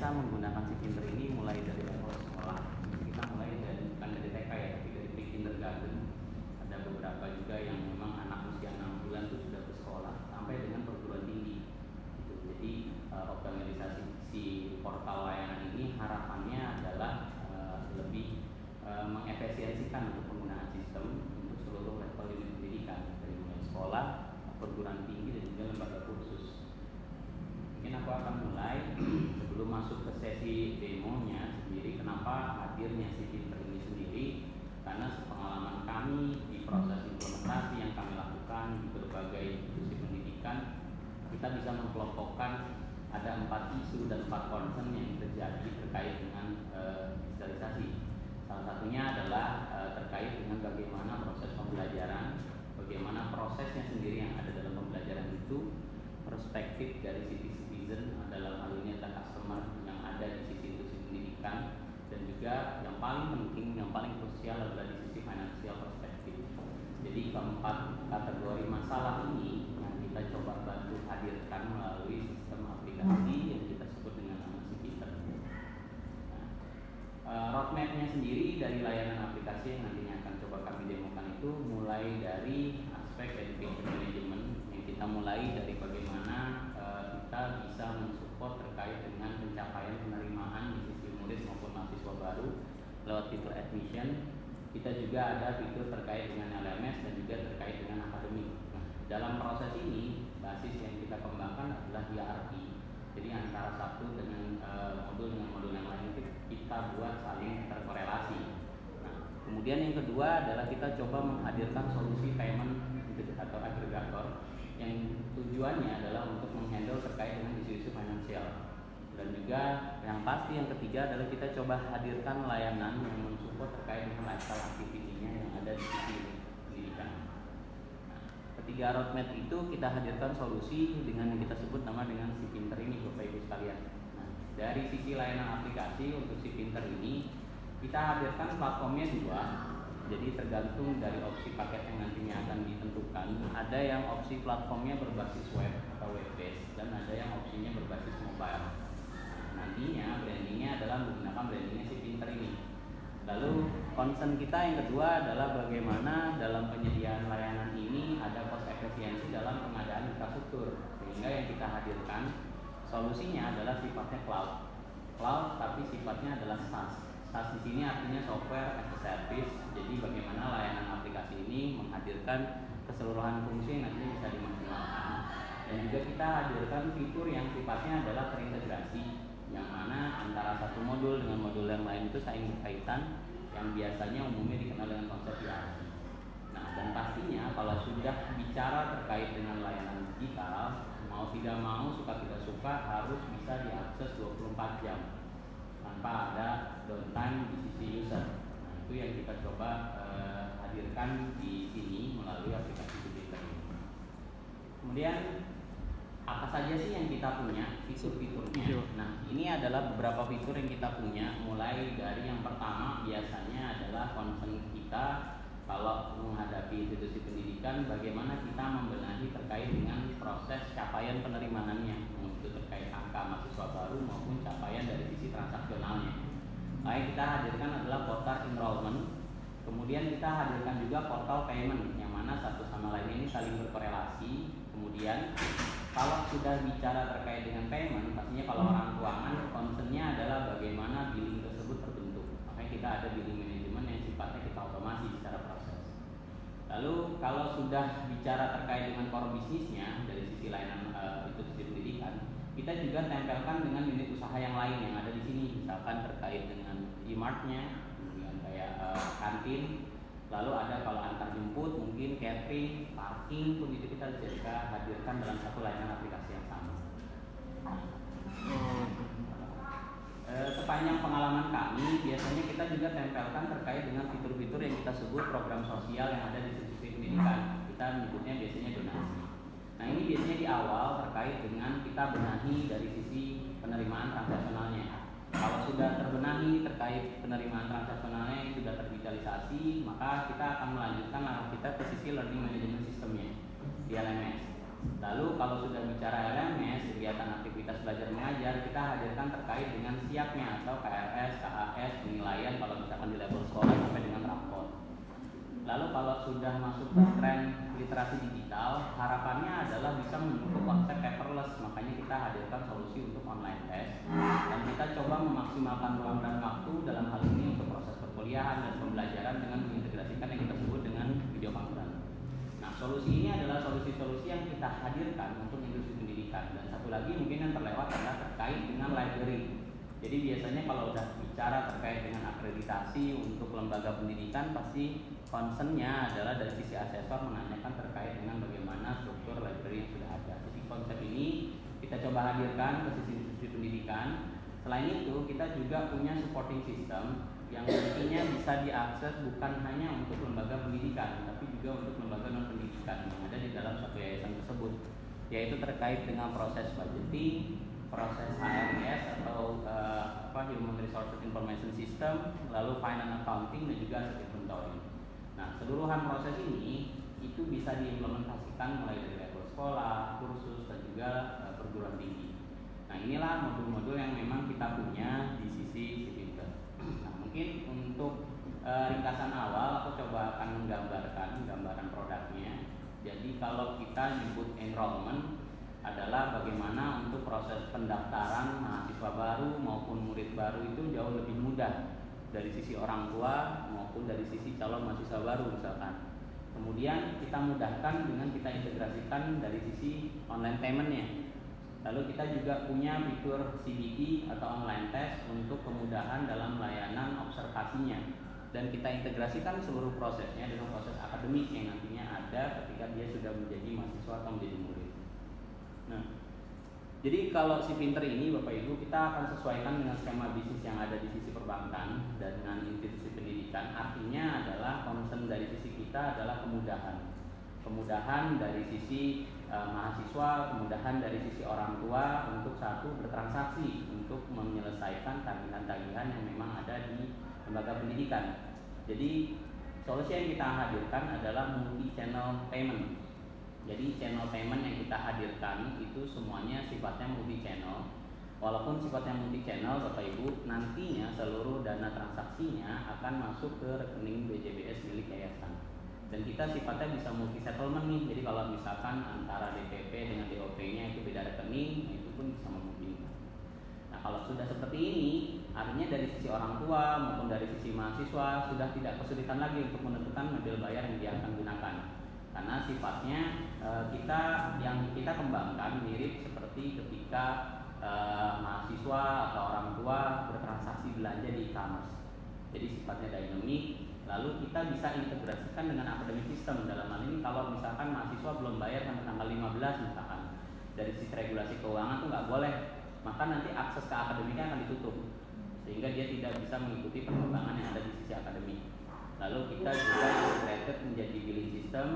kita menggunakan si Pinter ini mulai dari level sekolah. Kita mulai dari bukan dari TK ya, tapi dari kindergarten. Ada beberapa juga yang memang anak usia 6 bulan itu sudah bersekolah sampai dengan perguruan tinggi. Gitu. Jadi optimalisasi si portal layanan ini harapannya adalah lebih mengefisiensikan untuk penggunaan sistem untuk seluruh level unit pendidikan dari mulai sekolah, perguruan tinggi dan juga lembaga kursus. Mungkin aku akan mulai sebelum masuk ke sesi demonya sendiri. Kenapa hadirnya si Pinter ini sendiri? Karena sepengalaman kami di proses implementasi yang kami lakukan di berbagai institusi pendidikan, kita bisa mengkelompokkan ada 4 isu dan 4 concern yang terjadi terkait dengan digitalisasi. Salah satunya adalah terkait dengan bagaimana proses pembelajaran, bagaimana prosesnya sendiri yang ada dalam pembelajaran itu, perspektif dari sisi citizen dalam hal ini adalah customer yang ada di sisi institusi pendidikan, dan juga yang paling penting, yang paling krusial adalah di sisi financial perspektif. Jadi keempat kategori masalah ini yang kita coba bantu hadirkan melalui sistem aplikasi yang kita sebut dengan nama si Pinter. Roadmapnya sendiri dari layanan aplikasi yang nantinya akan coba kami demokan itu mulai dari aspek education management, yang kita mulai dari bagaimana kita bisa mensupport terkait dengan pencapaian penerimaan di sisi murid maupun mahasiswa baru lewat fitur admission. Kita juga ada fitur terkait dengan LMS dan juga terkait dengan akademik. Nah, dalam proses ini basis yang kita kembangkan adalah hierarki. Jadi antara satu dengan modul yang lain itu kita buat saling terkorelasi. Nah, kemudian yang kedua adalah kita coba menghadirkan solusi payment atau agregator yang tujuannya adalah untuk menghandle terkait dengan isu-isu finansial. Dan juga yang pasti yang ketiga adalah kita coba hadirkan layanan yang mensupport terkait dengan lifestyle activity-nya yang ada di sisi pendidikan. Nah, ketiga roadmap itu kita hadirkan solusi dengan yang kita sebut nama dengan si Pinter ini, Bapak Ibu sekalian. Nah, dari sisi layanan aplikasi untuk si Pinter ini kita hadirkan platformnya 2. Jadi tergantung dari opsi paket yang nantinya akan ditentukan. Ada yang opsi platformnya berbasis web atau web based dan ada yang opsinya berbasis mobile. Nantinya brandingnya adalah menggunakan brandingnya si Pinter ini. Lalu concern kita yang kedua adalah bagaimana dalam penyediaan layanan ini ada cost efisiensi dalam pengadaan infrastruktur, sehingga yang kita hadirkan solusinya adalah sifatnya cloud tapi sifatnya adalah SaaS. SaaS di sini artinya software as a service. Jadi bagaimana layanan aplikasi ini menghadirkan keseluruhan fungsi yang nantinya bisa dimaksimalkan. Dan juga kita hadirkan fitur yang sifatnya adalah terintegrasi, yang mana antara satu modul dengan modul yang lain itu saling berkaitan, yang biasanya umumnya dikenal dengan konsep hierarki. Nah, dan pastinya kalau sudah bicara terkait dengan layanan digital, mau tidak mau, suka tidak suka harus bisa diakses 24 jam tanpa ada downtime di sisi user. Nah, itu yang kita coba hadirkan di sini melalui aplikasi Pinter. Kemudian apa saja sih yang kita punya fitur-fiturnya? Nah, ini adalah beberapa fitur yang kita punya, mulai dari yang pertama biasanya adalah concern kita kalau menghadapi institusi pendidikan, bagaimana kita membenahi terkait dengan proses capaian penerimaannya, itu terkait angka mahasiswa baru maupun capaian dari sisi transaksionalnya. Yang kita hadirkan adalah portal enrollment, kemudian kita hadirkan juga portal payment, yang mana satu sama lain ini saling berkorelasi. Kemudian kalau sudah bicara terkait dengan payment, pastinya kalau orang keuangan concernnya adalah bagaimana billing tersebut terbentuk. Makanya kita ada billing management yang sifatnya kita otomasi secara proses. Lalu kalau sudah bicara terkait dengan core bisnisnya dari sisi layanan institusi pendidikan, kita juga tempelkan dengan unit usaha yang lain yang ada di sini, misalkan terkait dengan e-martnya, kemudian kayak kantin. Lalu ada kalau antar jemput, mungkin catering, parking pun itu kita juga hadirkan dalam satu layanan aplikasi yang sama. Sepanjang pengalaman kami, biasanya kita juga tempelkan terkait dengan fitur-fitur yang kita sebut program sosial yang ada di institusi pendidikan. Kita menyebutnya biasanya donasi. Nah, ini biasanya di awal terkait dengan kita benahi dari sisi penerimaan transaksionalnya. Kalau sudah terbenahi terkait penerimaan transaksionalnya yang sudah terdigitalisasi, maka kita akan melanjutkan langkah kita ke sisi learning management systemnya di LMS. Lalu kalau sudah bicara LMS, kegiatan aktivitas aktivitas belajar mengajar kita hadirkan terkait dengan siapnya atau KRS, KAS, penilaian kalau misalkan di level sekolah sampai dengan rapor. Lalu kalau sudah masuk ke tren literasi digital, harapannya adalah bisa menutup konsep paperless. Makanya kita hadirkan solusi untuk online test dan kita coba memaksimalkan ruang dan waktu dalam hal ini untuk proses perkuliahan dan pembelajaran dengan mengintegrasikan yang kita sebut dengan video conference. Nah, solusi ini adalah solusi-solusi yang kita hadirkan untuk industri pendidikan. Dan satu lagi mungkin yang terlewat adalah terkait dengan library. Jadi biasanya kalau udah bicara terkait dengan akreditasi untuk lembaga pendidikan, pasti concernnya adalah dari sisi asesor menanyakan terkait dengan bagaimana struktur library yang sudah ada. Jadi konsep ini kita coba hadirkan ke sisi industri pendidikan. Selain itu kita juga punya supporting system yang nantinya bisa diakses bukan hanya untuk lembaga pendidikan, tapi juga untuk lembaga non pendidikan yang ada di dalam satu yayasan tersebut, yaitu terkait dengan proses budgeting, proses HRIS atau Human Resources Information System, lalu finance accounting dan juga asset inventory. Nah, keseluruhan proses ini itu bisa diimplementasikan mulai dari level sekolah, kursus dan juga perguruan tinggi. Nah, inilah modul-modul yang memang kita punya di sisi Cipinter. Nah, mungkin untuk ringkasan awal aku coba akan menggambarkan gambaran produknya. Jadi kalau kita nyebut enrollment adalah bagaimana untuk proses pendaftaran mahasiswa baru maupun murid baru itu jauh lebih mudah dari sisi orang tua maupun dari sisi calon mahasiswa baru misalkan. Kemudian kita mudahkan dengan kita integrasikan dari sisi online payment-nya. Lalu kita juga punya fitur CBT atau online test untuk kemudahan dalam layanan observasinya. Dan kita integrasikan seluruh prosesnya dengan proses akademik yang nantinya ada ketika dia sudah menjadi mahasiswa atau menjadi murid. Nah, jadi kalau si Pinter ini Bapak Ibu kita akan sesuaikan dengan skema bisnis yang ada di sisi perbankan dan dengan institusi pendidikan. Artinya adalah concern dari sisi kita adalah kemudahan dari sisi mahasiswa, kemudahan dari sisi orang tua untuk satu bertransaksi untuk menyelesaikan tagihan-tagihan yang memang ada di lembaga pendidikan. Jadi solusi yang kita hadirkan adalah multi channel payment. Jadi channel payment yang kita hadirkan itu semuanya sifatnya multi channel. Walaupun sifatnya multi channel Bapak Ibu, nantinya seluruh dana transaksinya akan masuk ke rekening BJBS milik yayasan. Dan kita sifatnya bisa multi settlement nih. Jadi kalau misalkan antara DPP dengan DOP-nya itu beda rekening, itu pun bisa memungkinkan. Nah, kalau sudah seperti ini, artinya dari sisi orang tua maupun dari sisi mahasiswa sudah tidak kesulitan lagi untuk menentukan model bayar yang dia akan gunakan. Karena sifatnya kita kembangkan mirip seperti ketika mahasiswa atau orang tua bertransaksi belanja di e-commerce. Jadi sifatnya dynamic. Lalu kita bisa integrasikan dengan academic system. Dalam hal ini kalau misalkan mahasiswa belum bayar sampai tanggal 15 misalkan, dari sisi regulasi keuangan itu nggak boleh, maka nanti akses ke akademiknya akan ditutup sehingga dia tidak bisa mengikuti perkembangan yang ada di sisi akademik. Lalu kita juga integrated menjadi billing system,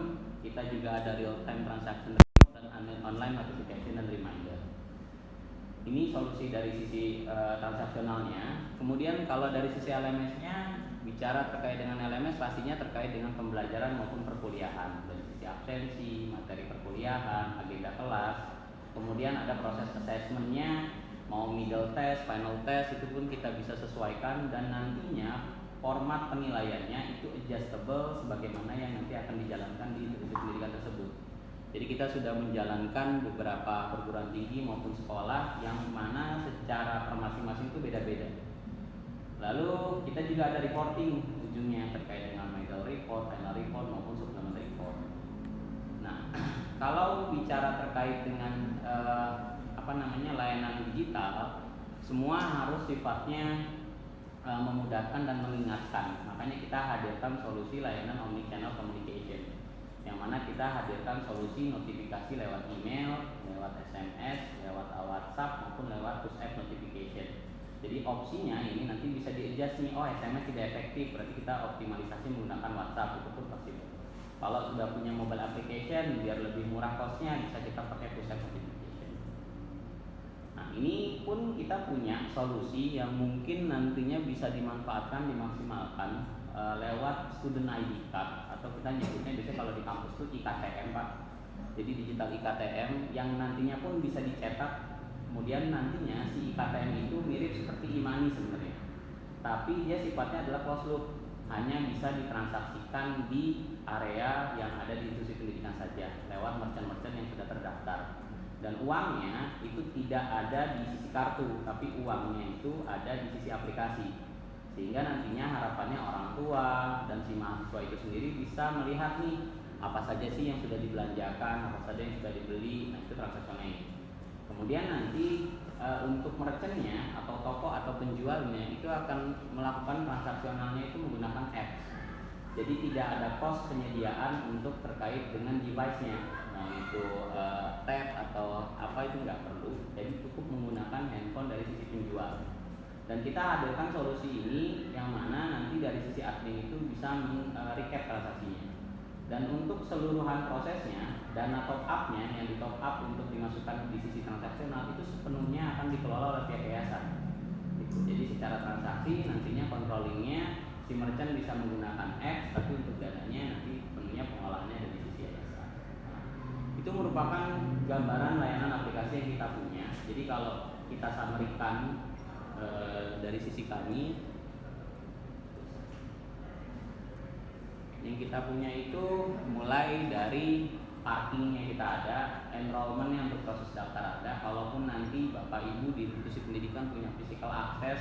kita juga ada real time transaction report dan online notification dan reminder. Ini solusi dari sisi transaksionalnya. Kemudian kalau dari sisi LMS-nya, bicara terkait dengan LMS pastinya terkait dengan pembelajaran maupun perkuliahan, dari sisi absensi, materi perkuliahan, agenda kelas. Kemudian ada proses assessment-nya, mau middle test, final test, itu pun kita bisa sesuaikan dan nantinya format penilaiannya itu adjustable sebagaimana yang nanti akan dijalankan di institusi pendidikan tersebut. Jadi kita sudah menjalankan beberapa perguruan tinggi maupun sekolah yang mana secara per masing-masing itu beda-beda. Lalu kita juga ada reporting ujungnya terkait dengan middle report, final report maupun supplementary report. Nah, kalau bicara terkait dengan layanan digital, semua harus sifatnya memudahkan dan mengingatkan. Makanya kita hadirkan solusi layanan omnichannel communication, yang mana kita hadirkan solusi notifikasi lewat email, lewat SMS, lewat WhatsApp maupun lewat push app notification. Jadi opsinya ini nanti bisa di-adjust nih, SMS tidak efektif, berarti kita optimalisasi menggunakan WhatsApp, itu pun fleksibel. Kalau sudah punya mobile application, biar lebih murah costnya, bisa kita pakai push app notification. Nah, ini pun kita punya solusi yang mungkin nantinya bisa dimanfaatkan, dimaksimalkan lewat student ID card, atau kita nyebutnya biasanya kalau di kampus itu IKTM Pak. Jadi digital IKTM yang nantinya pun bisa dicetak Kemudian nantinya si IKTM itu mirip seperti e-money sebenarnya, tapi dia sifatnya adalah closed loop, hanya bisa ditransaksikan di area yang ada di institusi pendidikan saja lewat merchant-merchant yang sudah terdaftar. Dan uangnya itu tidak ada di sisi kartu, tapi uangnya itu ada di sisi aplikasi. Sehingga nantinya harapannya orang tua dan si mahasiswa itu sendiri bisa melihat nih apa saja sih yang sudah dibelanjakan, apa saja yang sudah dibeli. Nah, itu transaksionalnya. Kemudian nanti untuk merchantnya atau toko atau penjualnya itu akan melakukan transaksionalnya itu menggunakan apps. Jadi tidak ada cost penyediaan untuk terkait dengan device-nya, mau itu tab atau apa itu nggak perlu. Jadi cukup menggunakan handphone dari sisi penjual. Dan kita hadirkan solusi ini yang mana nanti dari sisi admin itu bisa recap transaksinya. Dan untuk keseluruhan prosesnya, dana top up-nya yang di top up untuk dimasukkan di sisi transaksional itu sepenuhnya akan dikelola oleh pihak yayasan. Jadi secara transaksi nantinya controllingnya si merchant bisa menggunakan apps, tapi untuk dananya nanti penuhnya pengolahannya dari sisi yayasan. Itu merupakan gambaran layanan aplikasi yang kita punya. Jadi kalau kita summary-kan dari sisi kami, yang kita punya itu mulai dari parkingnya kita ada, enrollmentnya untuk proses daftar ada. Kalaupun nanti Bapak Ibu di institusi pendidikan punya physical access,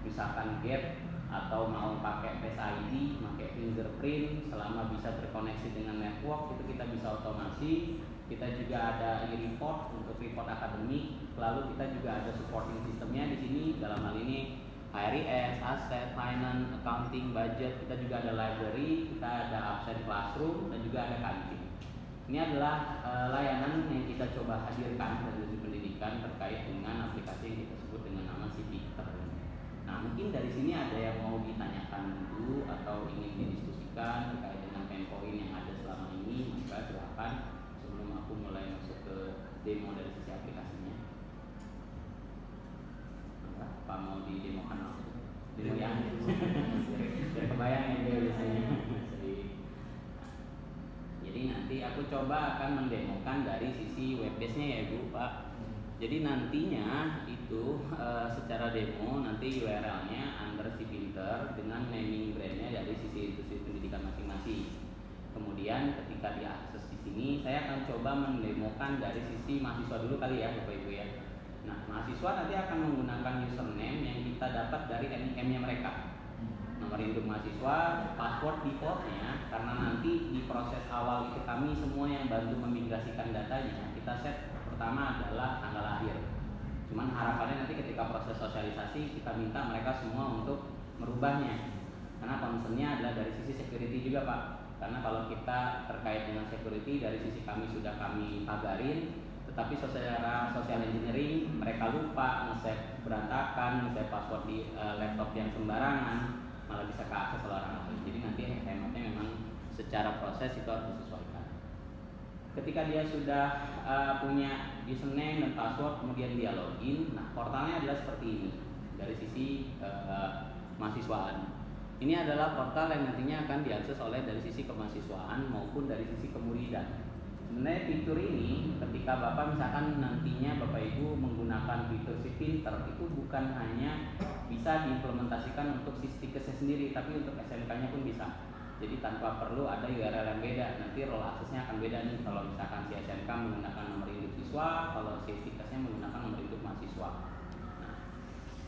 misalkan gate atau mau pakai Face ID, pakai fingerprint, selama bisa terkoneksi dengan network itu kita bisa otomasi. Kita juga ada e-report untuk report akademik, lalu kita juga ada supporting sistemnya di sini. Dalam hal ini HRIS, aset, finance, accounting, budget. Kita juga ada library, kita ada absent classroom, dan juga ada kantin. Ini adalah layanan yang kita coba hadirkan dari sisi pendidikan terkait dengan aplikasi yang kita sebut dengan nama Cipiter. Nah, mungkin dari sini ada yang mau ditanyakan dulu atau ingin didiskusikan terkait dengan pain point yang ada selama ini, maka silakan sebelum aku mulai masuk ke demo dari sisi aplikasinya. Apa mau didemokan langsung? Demo yang biar kebayang ya dia biasanya. Jadi nanti aku coba akan mendemokan dari sisi webpage-nya ya Ibu Pak. Jadi nantinya itu secara demo nanti URL-nya under Cipinter dengan naming brand-nya dari sisi institusi pendidikan masing-masing. Kemudian ketika diakses di sini saya akan coba mendemokan dari sisi mahasiswa dulu kali ya Bapak Ibu ya. Nah, mahasiswa nanti akan menggunakan username yang kita dapat dari NIM-nya mereka. Nomor induk mahasiswa, password defaultnya, karena nanti di proses awal itu kami semua yang bantu memigrasikan datanya, kita set pertama adalah tanggal lahir. Cuman harapannya nanti ketika proses sosialisasi kita minta mereka semua untuk merubahnya, karena concernnya adalah dari sisi security juga Pak. Karena kalau kita terkait dengan security dari sisi kami sudah kami pagarin, tetapi secara social engineering mereka lupa nge-save berantakan, nge-save password di laptop yang sembarangan, malah bisa keakses oleh orang lain. Jadi nanti hematnya memang secara proses itu harus disesuaikan. Ketika dia sudah punya username dan password, kemudian dia login. Nah, portalnya adalah seperti ini dari sisi mahasiswaan. Ini adalah portal yang nantinya akan diakses oleh dari sisi kemahasiswaan maupun dari sisi kemuridan. Sebenarnya fitur ini ketika Bapak misalkan nantinya Bapak Ibu menggunakan fitur Cipinter itu bukan hanya bisa diimplementasikan untuk Sisdikesnya sendiri, tapi untuk SMK-nya pun bisa. Jadi tanpa perlu ada URL yang beda, nanti role aksesnya akan beda nih. Kalau misalkan si SMK menggunakan nomor induk siswa, kalau si Sisdikesnya menggunakan nomor induk mahasiswa. Nah,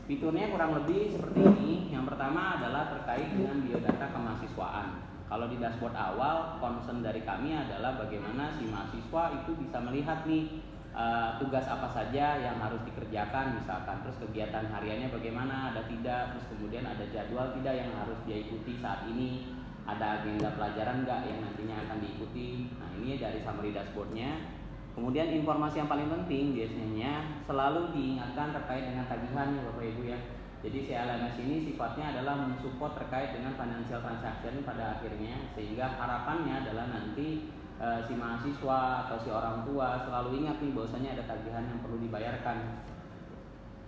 fiturnya kurang lebih seperti ini. Yang pertama adalah terkait dengan biodata kemahasiswaan. Kalau di dashboard awal, concern dari kami adalah bagaimana si mahasiswa itu bisa melihat nih tugas apa saja yang harus dikerjakan misalkan, terus kegiatan hariannya bagaimana, ada tidak, terus kemudian ada jadwal tidak yang harus dia ikuti saat ini, ada agenda pelajaran enggak yang nantinya akan diikuti. Nah, ini dari summary dashboardnya. Kemudian informasi yang paling penting biasanya selalu diingatkan terkait dengan tagihan ya Bapak Ibu ya. Jadi si LMS ini sifatnya adalah mensupport terkait dengan financial transaction pada akhirnya, sehingga harapannya adalah nanti si mahasiswa atau si orang tua selalu ingat nih bahwasanya ada tagihan yang perlu dibayarkan.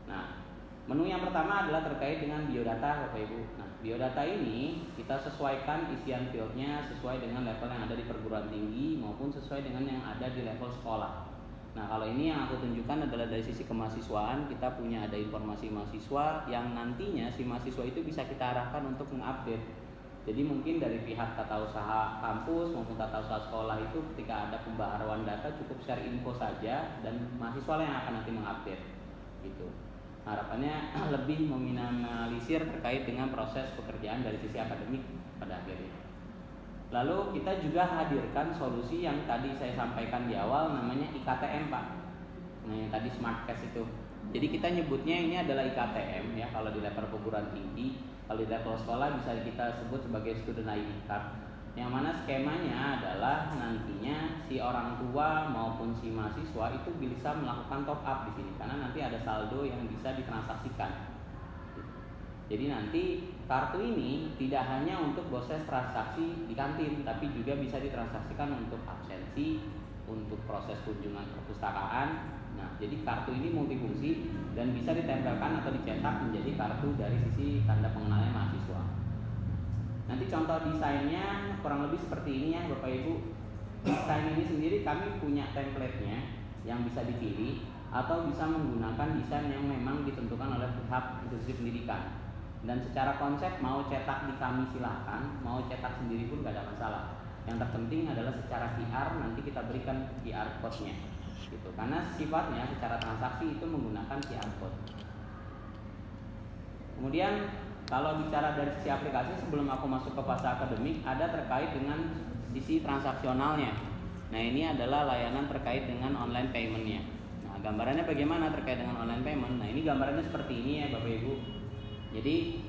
Nah, menu yang pertama adalah terkait dengan biodata Bapak Ibu. Nah, biodata ini kita sesuaikan isian fieldnya sesuai dengan level yang ada di perguruan tinggi maupun sesuai dengan yang ada di level sekolah. Nah, kalau ini yang aku tunjukkan adalah dari sisi kemahasiswaan, kita punya ada informasi mahasiswa yang nantinya si mahasiswa itu bisa kita arahkan untuk mengupdate. Jadi mungkin dari pihak tata usaha kampus maupun tata usaha sekolah itu ketika ada pembaharuan data cukup share info saja dan mahasiswa yang akan nanti mengupdate gitu. Harapannya lebih meminimalisir terkait dengan proses pekerjaan dari sisi akademik pada akhirnya. Lalu kita juga hadirkan solusi yang tadi saya sampaikan di awal, namanya IKTM Pak. Nah yang tadi Smart Cash itu. Jadi kita nyebutnya ini adalah IKTM ya kalau di level perguruan tinggi. Kalau di level sekolah bisa kita sebut sebagai Student ID Card. Yang mana skemanya adalah nantinya si orang tua maupun si mahasiswa itu bisa melakukan top up di sini karena nanti ada saldo yang bisa ditransaksikan. Jadi nanti kartu ini tidak hanya untuk proses transaksi di kantin, tapi juga bisa ditransaksikan untuk absensi, untuk proses kunjungan perpustakaan. Nah, jadi kartu ini multifungsi dan bisa ditempelkan atau dicetak menjadi kartu dari sisi tanda pengenalnya mahasiswa. Nanti contoh desainnya kurang lebih seperti ini ya Bapak Ibu. Desain ini sendiri kami punya template-nya yang bisa dipilih atau bisa menggunakan desain yang memang ditentukan oleh pihak institusi pendidikan. Dan secara konsep mau cetak di kami silahkan, mau cetak sendiri pun gak ada masalah. Yang terpenting adalah secara QR nanti kita berikan QR code-nya gitu. Karena sifatnya secara transaksi itu menggunakan QR code. Kemudian kalau bicara dari sisi aplikasi, sebelum aku masuk ke fase akademik, ada terkait dengan sisi transaksionalnya. Nah ini adalah layanan terkait dengan online payment-nya. Nah gambarannya bagaimana terkait dengan online payment? Nah ini gambarannya seperti ini ya Bapak Ibu. Jadi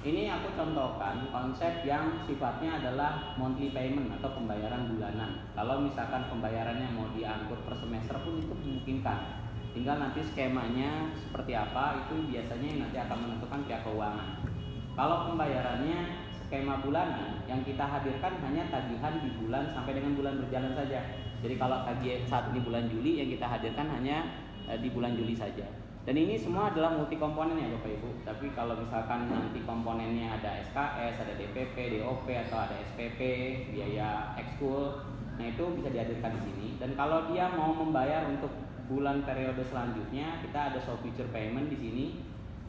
ini aku contohkan konsep yang sifatnya adalah monthly payment atau pembayaran bulanan. Kalau misalkan pembayarannya mau diangkut per semester pun itu memungkinkan. Tinggal nanti skemanya seperti apa itu biasanya nanti akan menentukan pihak keuangan. Kalau pembayarannya skema bulanan, yang kita hadirkan hanya tagihan di bulan sampai dengan bulan berjalan saja. Jadi kalau tagihan saat ini bulan Juli, yang kita hadirkan hanya di bulan Juli saja. Dan ini semua adalah multi komponen ya Bapak Ibu. Tapi kalau misalkan nanti komponennya ada SKS, ada DPP, DOP atau ada SPP, biaya ekskul, nah itu bisa dihadirkan di sini. Dan kalau dia mau membayar untuk bulan periode selanjutnya, kita ada show future payment di sini.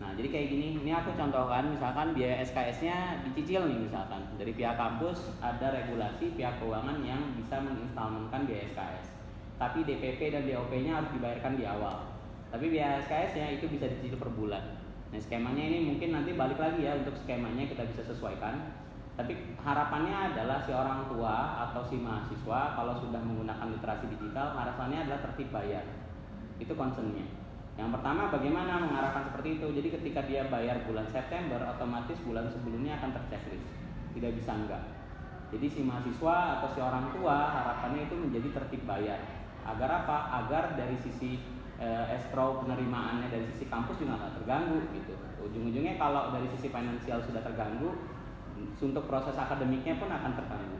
Nah, jadi kayak gini. Ini aku contohkan misalkan biaya SKS-nya dicicil nih misalkan. Dari pihak kampus ada regulasi pihak keuangan yang bisa menginstalmenkan biaya SKS. Tapi DPP dan DOP-nya harus dibayarkan di awal. Tapi biaya SKS-nya itu bisa dicicil per bulan. Nah skemanya ini mungkin nanti balik lagi ya, untuk skemanya kita bisa sesuaikan. Tapi harapannya adalah si orang tua atau si mahasiswa kalau sudah menggunakan literasi digital, harapannya adalah tertib bayar. Itu concern-nya. Yang pertama bagaimana mengarahkan seperti itu. Jadi ketika dia bayar bulan September, otomatis bulan sebelumnya akan terchecklist. Tidak bisa enggak. Jadi si mahasiswa atau si orang tua harapannya itu menjadi tertib bayar. Agar apa? Agar dari sisi escrow penerimaannya dari sisi kampus juga nggak terganggu gitu. Ujung-ujungnya kalau dari sisi finansial sudah terganggu, untuk proses akademiknya pun akan terganggu.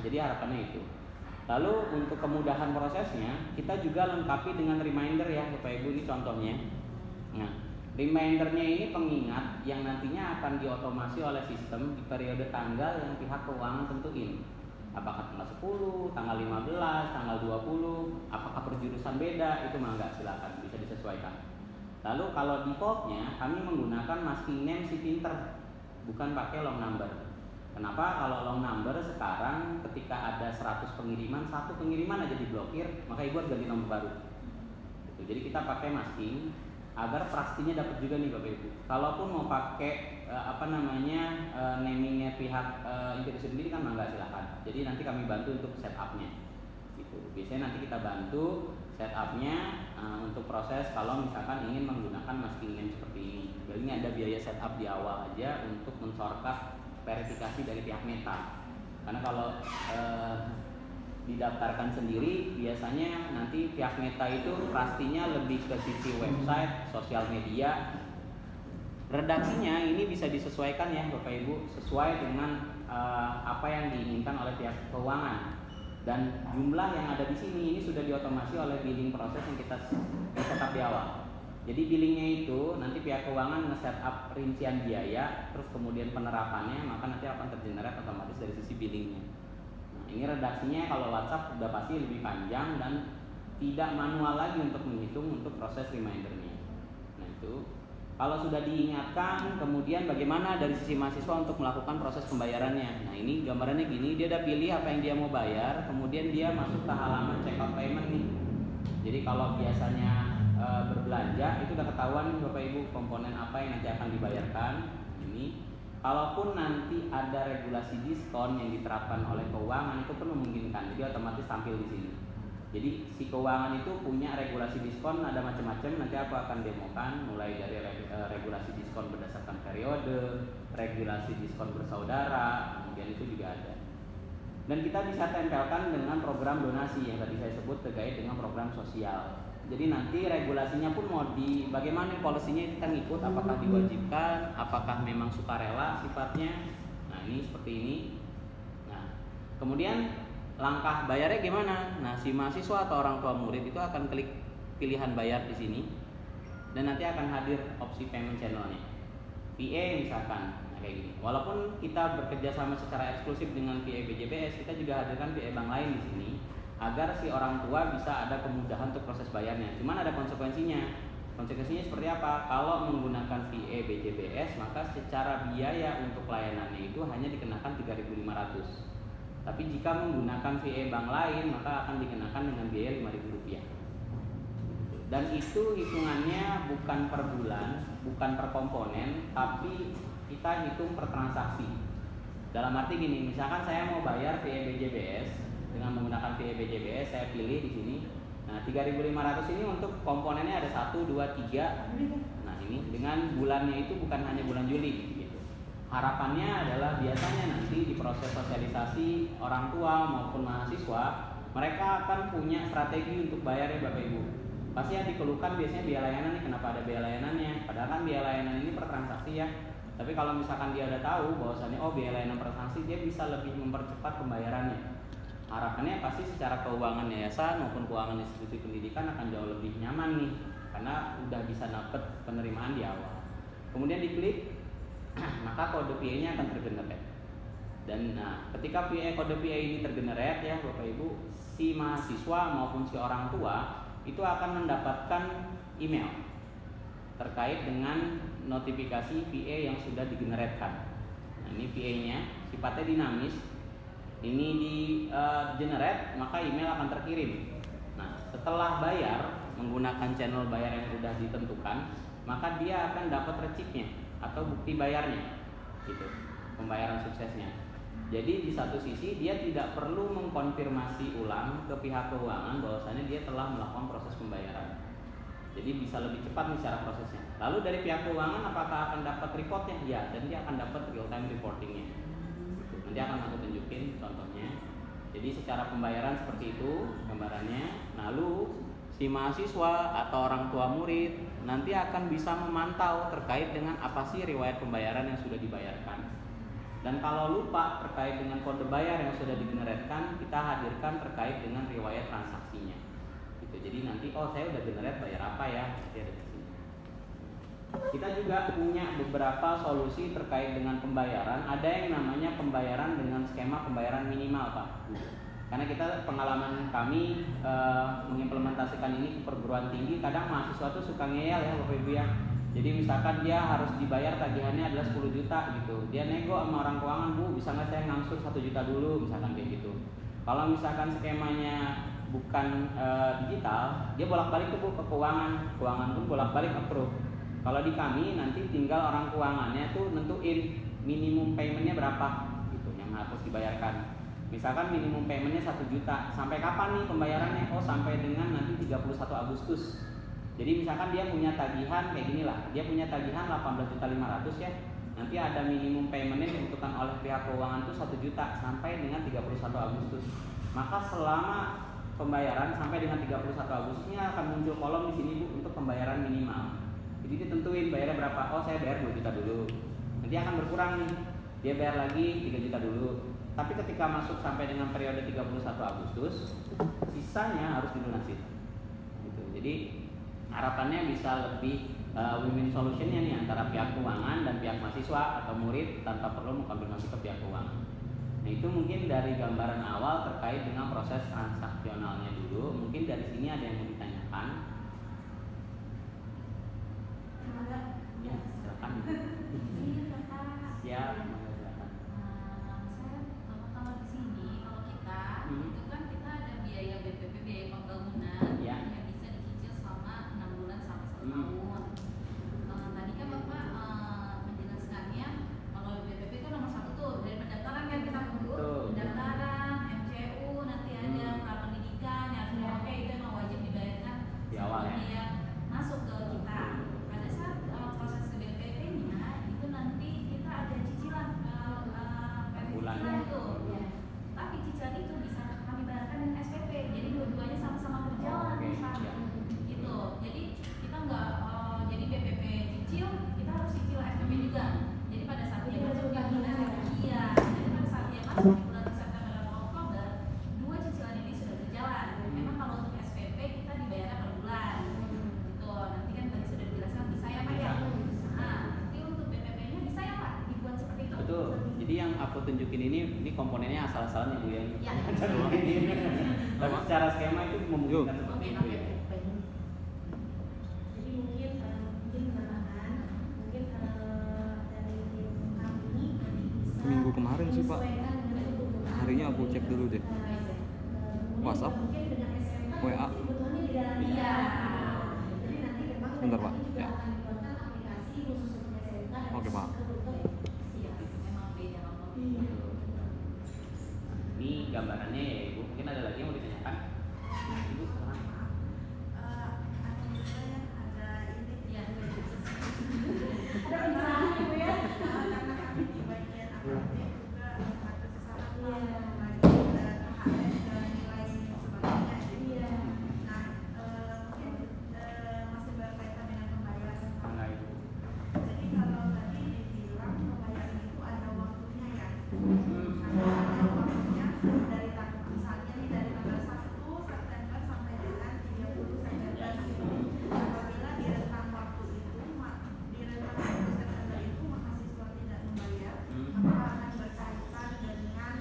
Jadi harapannya itu. Lalu untuk kemudahan prosesnya, kita juga lengkapi dengan reminder ya Bapak Ibu, ini contohnya. Nah, remindernya ini pengingat yang nantinya akan diotomasi oleh sistem di periode tanggal yang pihak keuangan tentuin. Apakah tanggal 10, tanggal 15, tanggal 20, apakah perjurusan beda, itu enggak, silakan bisa disesuaikan. Lalu kalau defaultnya kami menggunakan masking name si printer, bukan pakai long number. Kenapa? Kalau long number sekarang ketika ada 100 pengiriman, satu pengiriman aja diblokir, maka ibu harus ganti nomor baru. Gitu. Jadi kita pakai masking agar pastinya dapat juga nih Bapak Ibu. Kalaupun mau pakai namingnya pihak institusi sendiri kan enggak, silakan. Jadi nanti kami bantu untuk setupnya. Gitu. Biasanya nanti kita bantu setupnya untuk proses kalau misalkan ingin menggunakan masking name seperti ini. Jadi ini ada biaya setup di awal aja untuk men-shortcut verifikasi dari pihak Meta. Karena kalau didaftarkan sendiri biasanya nanti pihak Meta itu pastinya lebih ke sisi website, sosial media. Redaksinya ini bisa disesuaikan ya Bapak Ibu, sesuai dengan apa yang diinginkan oleh pihak keuangan. Dan jumlah yang ada di sini ini sudah diotomasi oleh billing proses yang kita setup di awal. Jadi billingnya itu nanti pihak keuangan nge-setup rincian biaya, terus kemudian penerapannya, maka nanti akan tergenerate otomatis dari sisi billingnya. Nah, ini redaksinya kalau WhatsApp udah pasti lebih panjang dan tidak manual lagi untuk menghitung untuk proses remindernya. Nah itu kalau sudah diingatkan, kemudian bagaimana dari sisi mahasiswa untuk melakukan proses pembayarannya. Nah ini gambarannya gini, dia udah pilih apa yang dia mau bayar, kemudian dia masuk ke halaman check out payment nih. Jadi kalau biasanya berbelanja itu udah ketahuan nih Bapak Ibu komponen apa yang nanti akan dibayarkan. Ini kalaupun nanti ada regulasi diskon yang diterapkan oleh keuangan itu pun memungkinkan, jadi otomatis tampil di sini. Jadi si keuangan itu punya regulasi diskon ada macam-macam, nanti aku akan demokan mulai dari regulasi diskon berdasarkan periode, regulasi diskon bersaudara, kemudian itu juga ada. Dan kita bisa tempelkan dengan program donasi yang tadi saya sebut terkait dengan program sosial. Jadi nanti regulasinya pun mau di bagaimana polisinya kita ngikut, apakah diwajibkan, apakah memang sukarela sifatnya. Nah ini seperti ini. Nah kemudian langkah bayarnya gimana? Nah, si mahasiswa atau orang tua murid itu akan klik pilihan bayar di sini, dan nanti akan hadir opsi payment channelnya. VA misalkan, nah kayak gini. Walaupun kita bekerja sama secara eksklusif dengan VA BJBS, kita juga hadirkan VA bank lain di sini, agar si orang tua bisa ada kemudahan untuk proses bayarnya. Cuman ada konsekuensinya. Konsekuensinya seperti apa? Kalau menggunakan VA BJBS, maka secara biaya untuk layanannya itu hanya dikenakan 3.500. Tapi jika menggunakan VA bank lain maka akan dikenakan dengan biaya Rp5.000. Dan itu hitungannya bukan per bulan, bukan per komponen, tapi kita hitung per transaksi. Dalam arti gini, misalkan saya mau bayar VA BJBS dengan menggunakan VA BJBS, saya pilih di sini. Nah, 3.500 ini untuk komponennya ada 1, 2, 3. Nah, ini dengan bulannya itu bukan hanya bulan Juli. Harapannya adalah biasanya nanti di proses sosialisasi orang tua maupun mahasiswa, mereka akan punya strategi untuk bayar ya Bapak Ibu. Pasti yang dikeluhkan biasanya biaya layanan nih, kenapa ada biaya layanannya? Padahal kan biaya layanan ini per transaksi ya. Tapi kalau misalkan dia udah tahu bahwasannya biaya layanan per transaksi, dia bisa lebih mempercepat pembayarannya. Harapannya pasti secara keuangan yayasan maupun keuangan institusi pendidikan akan jauh lebih nyaman nih, karena udah bisa dapat penerimaan di awal. Kemudian diklik, maka kode PA-nya akan tergenerate. Dan ketika kode PA ini tergenerate ya Bapak Ibu, si mahasiswa maupun si orang tua itu akan mendapatkan email terkait dengan notifikasi PA yang sudah digeneratkan. Nah, ini PA-nya sifatnya dinamis. Ini di generate, maka email akan terkirim. Nah, setelah bayar menggunakan channel bayar yang sudah ditentukan, maka dia akan dapat receipt-nya atau bukti bayarnya, gitu, pembayaran suksesnya. Jadi di satu sisi dia tidak perlu mengkonfirmasi ulang ke pihak keuangan bahwasannya dia telah melakukan proses pembayaran. Jadi bisa lebih cepat nih cara prosesnya. Lalu dari pihak keuangan apakah akan dapat reportnya? Ya, dan dia akan dapat real time reportingnya. Gitu. Nanti akan aku tunjukin contohnya. Jadi secara pembayaran seperti itu gambarannya. Lalu si mahasiswa atau orang tua murid nanti akan bisa memantau terkait dengan apa sih riwayat pembayaran yang sudah dibayarkan. Dan kalau lupa terkait dengan kode bayar yang sudah digeneratkan, kita hadirkan terkait dengan riwayat transaksinya. Gitu. Jadi nanti saya udah generate bayar apa ya? Nanti ada di sini. Kita juga punya beberapa solusi terkait dengan pembayaran. Ada yang namanya pembayaran dengan skema pembayaran minimal, Pak. Karena kita pengalaman kami mengimplementasikan ini ke perguruan tinggi, kadang mahasiswa tuh suka ngeyel ya Bapak Ibu ya. Jadi misalkan dia harus dibayar tagihannya adalah 10 juta gitu. Dia nego sama orang keuangan, Bu, bisa nggak saya ngangsur 1 juta dulu, misalkan kayak gitu. Kalau misalkan skemanya bukan digital, dia bolak-balik tuh Bu ke keuangan. Keuangan pun bolak-balik approve. Kalau di kami nanti tinggal orang keuangannya tuh nentuin minimum paymentnya berapa gitu yang harus dibayarkan. Misalkan minimum paymentnya 1 juta, sampai kapan nih pembayarannya? Sampai dengan nanti 31 Agustus. Jadi misalkan dia punya tagihan kayak gini lah, dia punya tagihan 18.500.000 ya. Nanti ada minimum paymentnya ditentukan oleh pihak keuangan itu 1 juta sampai dengan 31 Agustus. Maka selama pembayaran sampai dengan 31 Agustusnya akan muncul kolom di sini Bu untuk pembayaran minimal. Jadi ditentuin bayarnya berapa? Saya bayar 2 juta dulu. Nanti akan berkurang nih. Dia bayar lagi 3 juta dulu. Tapi ketika masuk sampai dengan periode 31 Agustus, sisanya harus dilunasi. Gitu. Jadi harapannya bisa lebih win-win solutionnya nih antara pihak keuangan dan pihak mahasiswa atau murid tanpa perlu mengkonfirmasi ke pihak keuangan. Nah itu mungkin dari gambaran awal terkait dengan proses transaksionalnya dulu. Mungkin dari sini ada yang mau ditanyakan? Ya silakan. Siap, silakan. Kalau di sini, kalau kita itu kan kita ada biaya BPP, biaya pembangunan yang bisa dicicil selama 6 bulan sampai 1 tahun. Tadi kan Bapak menjelaskannya kalau BPP itu nomor 1 tuh dari pendaftaran kan kita tunggu pendaftaran, MCU, nanti ada prapendidikan yang harus dipakai, itu emang wajib dibayarkan di awal ya. Masuk ke kita. Pada saat proses ke BPP-nya itu nanti kita ada cicilan bulan itu. Ya. Tapi cicilan itu bisa kami bayarkan dengan SPP. Jadi dua-duanya sama-sama berjalan. Gitu. Jadi kita nggak jadi BPP cicil, kita harus cicil SPP juga. Jadi pada saat dia masuk di bulan jadi pada saat dia masuk di bulan September atau Oktober, 2 cicilan ini sudah berjalan. Memang kalau untuk SPP kita dibayarkan per bulan. Gitu. Nanti kan tadi sudah dijelaskan bisa ya Pak ya. Nah, nanti untuk BPP-nya bisa ya Pak dibuat seperti itu. Betul. Jadi yang aku tunjukin ini komponennya asal-asalan ya Bu ya. Ya. Tapi secara skema itu memungkinkan seperti itu ya. Jadi mungkin tambahan, mungkin dari tim kami bisa Minggu kemarin sih Pak, menyesuaikan dengan kebutuhan. harinya aku cek dulu deh. WhatsApp, Mungkin dengan SMA WA. kebutuhannya di dalam dia. Jadi nanti memang Sebentar, Pak. juga Ya. akan dibuatkan aplikasi khusus untuk SMK dan Oke, Pak. kebutuhan. Memang beda kalau Iya. Ini gambarannya ya Ibu. Mungkin ada lagi yang mau ditanyakan? Ibu silahkan. Ada pencerahan Ibu ya. Karena kami di bagian akademik juga sangat bersesaran Iya. membagi HRS dan nilai sebagainya. Jadi nah mungkin masih berkaitan dengan pembayaran. Enggak Ibu. Jadi kalau tadi dibilang pembayaran itu ada waktunya ya. Ada waktunya dari misalnya nih dari tanggal 1 September sampai dengan 30 September gitu. Apabila di rentang waktu itu di rentang waktu September itu mahasiswa tidak membayar, maka akan berkaitan dengan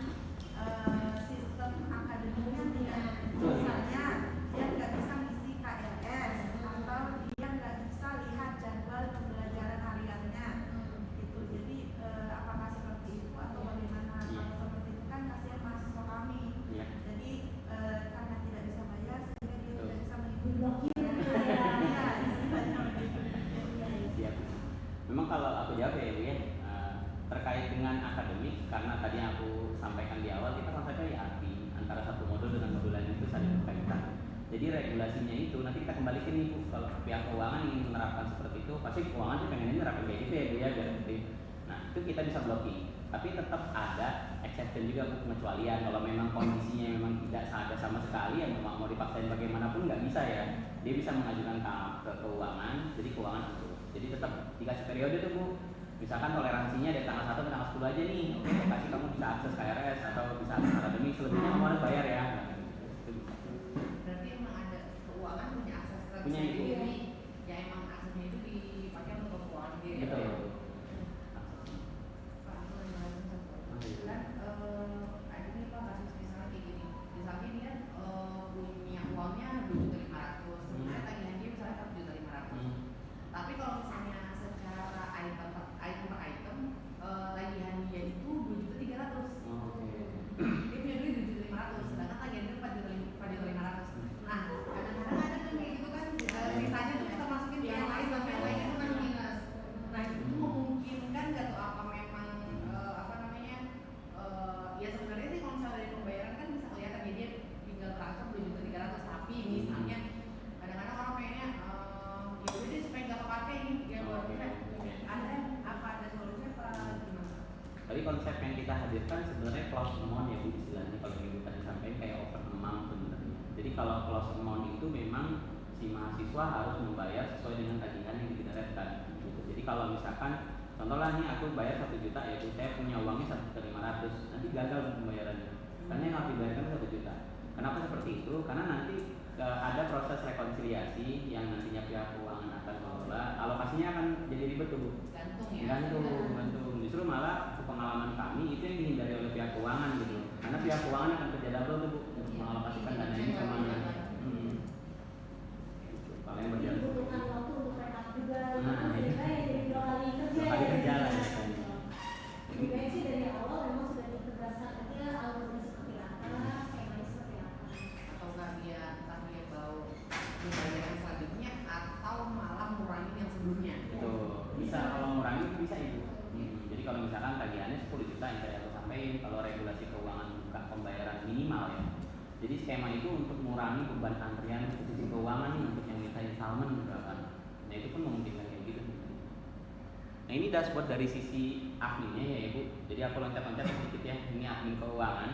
sistem akademiknya tidak. Misalnya dia nggak bisa ngisi KRS atau dia nggak bisa lihat jadwal pembelajaran hariannya gitu. Jadi apakah seperti itu atau bagaimana? Kalau seperti itu kan kasihan mahasiswa kami. Iya. Jadi karena tidak bisa bayar sehingga dia tidak bisa mengikuti Diblokir. Iya, istilahnya begitu. Siap. Memang kalau aku jawab ya Bu ya, terkait dengan akademik, karena tadi yang aku sampaikan di awal, kita konsepnya IAP antara satu modul dengan modul lain itu saling berkaitan. Jadi regulasinya itu nanti kita kembalikan nih Bu, kalau pihak keuangan ingin menerapkan seperti itu, pasti keuangan sih pengennya menerapkan kayak gitu ya Bu ya, biar seperti itu. Nah itu kita bisa blocking, tapi tetap ada exception juga Bu, pengecualian. Kalau memang kondisinya memang tidak ada sama sekali, yang memang mau dipaksain bagaimanapun nggak bisa ya, dia bisa mengajukan ke keuangan, jadi keuangan itu. Jadi tetap dikasih periode tuh Bu. Misalkan toleransinya dari tanggal 1 ke tanggal 10 aja nih. Oke, saya kasih kamu bisa akses KRS atau bisa akses akademik, selebihnya kamu harus bayar ya. Itu bisa. Berarti emang ada keuangan punya akses Punya itu. sendiri, ya emang aksesnya itu dipakai untuk keuangan sendiri. Betul. Pak, aku lagi ngalamin satu. Kan ada nih Pak kasus misalnya kayak gini, misalnya dia punya uangnya 2.500.000, sebenarnya tagihan dia misalnya 4.500.000. Tapi kalau misalnya secara item per item, tagihan dia itu 2.300.000. Dia punya duit 2.500.000, sedangkan tagihan dia 4.500.000. Nah, kadang-kadang ada kan kayak gitu kan, sisanya tuh kita masukin ke yang lain sampai yang lainnya itu kan minus. Nah, itu memungkinkan nggak tuh apa memang apa namanya? Ya sebenarnya sih kalau misalnya dari pembayaran kan bisa kelihatan ya dia tinggal transfer 2.300.000, tapi misalnya kadang-kadang orang pengennya ya udah deh supaya nggak kepake ini ya buat ada apa ada solusinya apa gimana? Tadi konsep yang kita hadirkan sebenarnya close amount ya Bu, istilahnya kalau yang Ibu tadi sampaikan kayak open amount sebenarnya. Jadi kalau close amount itu memang si mahasiswa harus membayar sesuai dengan tagihan yang didapatkan gitu. Jadi kalau misalkan contohnya nih aku bayar 1 juta ya Bu, saya punya uangnya 1.500.000, nanti gagal pembayarannya karena yang harus dibayarkan 1 juta. Kenapa seperti itu? Karena nanti ada proses rekonsiliasi yang nantinya pihak keuangan akan mengelola. Alokasinya informasinya akan jadi ribet tuh Bu. Gantung ya. Gantung. Justru malah pengalaman kami itu yang dihindari oleh pihak keuangan gitu. Karena pihak keuangan akan kerja double tuh Bu untuk mengalokasikan dana ini kemana. Gitu. Kalau yang berjalan. Dibutuhkan waktu untuk rekap juga. Nah, Sehingga ya jadi 2 kali kerja. Dua kali kerja lah. Lebih baik sih dari awal memang sudah ditegaskan aja alurnya seperti apa, skemanya seperti apa. Atau nggak dia entah dia bawa dibayar yang selanjutnya atau malah ngurangin yang sebelumnya. Betul. Bisa kalau ngurangi bisa itu. Jadi kalau misalkan tagihannya 10 juta yang tadi aku sampaikan, kalau regulasi keuangan buka pembayaran minimal ya. Jadi skema itu untuk mengurangi beban antrian ke sisi keuangan nih untuk yang minta installment misalkan. Nah itu pun memungkinkan kayak gitu. Nah ini dashboard dari sisi adminnya ya Ibu. Jadi aku loncat-loncat sedikit ya. Ini admin keuangan.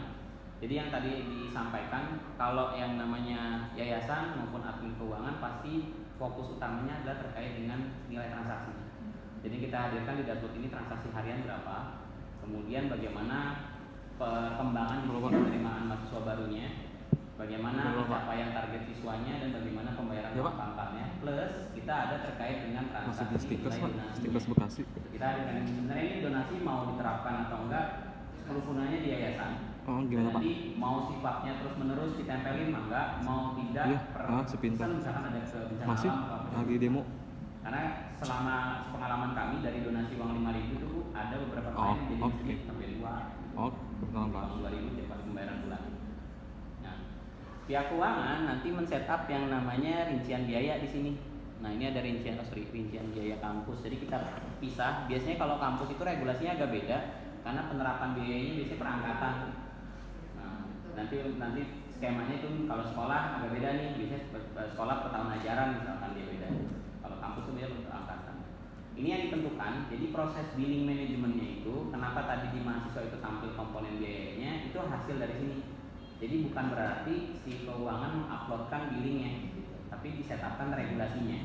Jadi yang tadi disampaikan kalau yang namanya yayasan maupun admin keuangan pasti fokus utamanya adalah terkait dengan nilai transaksi. Jadi kita hadirkan di dashboard ini transaksi harian berapa, kemudian bagaimana perkembangan penerimaan mahasiswa barunya, bagaimana pencapaian target siswanya dan bagaimana pembayaran Ya, Pak. pangkalnya. Plus kita ada terkait dengan Masih di transaksi stickers nilai Pak, donasi. stickers Bekasi. Kita hadirkan sebenarnya ini donasi mau diterapkan atau enggak kerukunannya di yayasan. Oh gimana Pak? Nanti mau sifatnya terus menerus ditempelin enggak, mau tidak Iya, sepintas. misalkan ada bencana Masih alam atau apa. lagi demo. Karena selama pengalaman kami dari donasi uang 5.000 itu Bu, ada beberapa klien yang jadi oke. miskin sampai 2 Oh kebetulan Pak. uang 2.000 tiap kali pembayaran bulan. Nah, pihak keuangan nanti men-setup yang namanya rincian biaya di sini. Nah, ini ada rincian biaya kampus. Jadi kita pisah. Biasanya kalau kampus itu regulasinya agak beda karena penerapan biayanya biasanya perangkatan. Nah, nanti skemanya itu kalau sekolah agak beda nih. Biasanya sekolah per tahun ajaran misalkan dia beda. Kalau kampus itu beda perangkatan. Ini yang ditentukan. Jadi proses billing manajemennya itu kenapa tadi di mahasiswa itu tampil komponen biayanya itu hasil dari sini. Jadi bukan berarti si keuangan menguploadkan billingnya, gitu, tapi disetapkan regulasinya.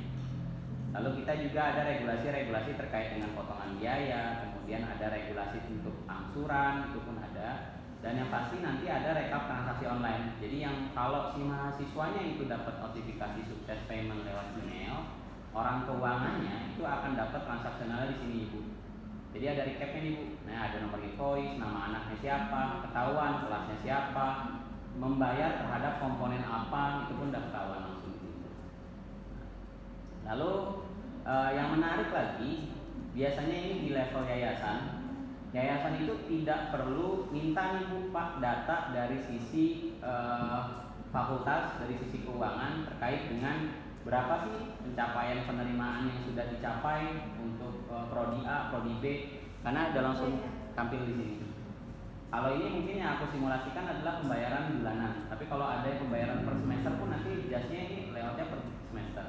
Lalu kita juga ada regulasi-regulasi terkait dengan potongan biaya, kemudian ada regulasi untuk angsuran, itu pun ada. Dan yang pasti nanti ada rekap transaksi online. Jadi yang kalau si mahasiswanya itu dapat notifikasi sukses payment lewat email, orang keuangannya itu akan dapat transaksionalnya di sini Ibu. Jadi ada recapnya nih Bu. Nah ada nomor invoice, nama anaknya siapa, ketahuan kelasnya siapa, membayar terhadap komponen apa itu pun udah ketahuan langsung di situ. Lalu yang menarik lagi, biasanya ini di level yayasan. Yayasan itu tidak perlu minta nih Bu Pak data dari sisi fakultas, dari sisi keuangan terkait dengan berapa sih pencapaian penerimaan yang sudah dicapai untuk prodi A, prodi B, karena ada langsung tampil di sini. Kalau ini mungkin yang aku simulasikan adalah pembayaran bulanan, tapi kalau ada yang pembayaran per semester pun nanti jasnya ini lewatnya per semester.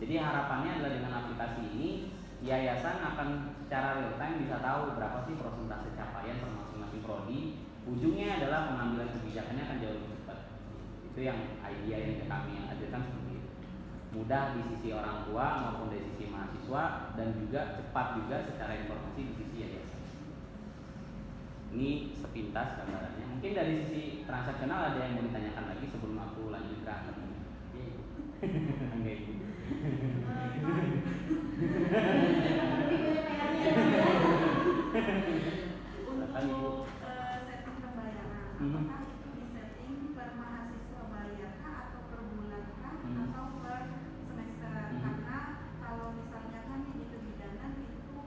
Jadi harapannya adalah dengan aplikasi ini yayasan akan secara real time bisa tahu berapa sih persentase capaian per masing-masing prodi. Ujungnya adalah pengambilan kebijakannya akan jauh lebih cepat. Itu yang idea yang kami hadirkan seperti itu. Mudah di sisi orang tua maupun dari sisi mahasiswa dan juga cepat juga secara informasi di sisi yayasan. Ini sepintas gambarannya. Mungkin dari sisi transaksional ada yang mau ditanyakan lagi sebelum aku lanjut ke akademi. Enggak Ibu. Untuk setting pembayaran, apakah itu disetting per mahasiswa bayar kah atau per bulan kah atau per semester? Karena kalau misalnya kan yang di kebidanan itu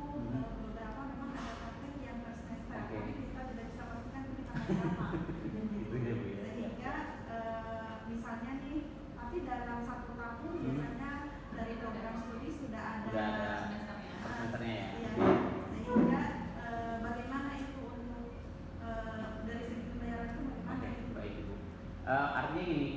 beberapa memang ada praktek yang per semester, tapi kita tidak bisa pastikan itu di tanggal berapa. Sehingga misalnya nih, tapi dalam 1 tahun biasanya dari program studi sudah ada semesternya ya. Iya, sehingga bagaimana itu untuk dari segi pembayaran itu bagaimana? Oke, baik Ibu. Artinya gini,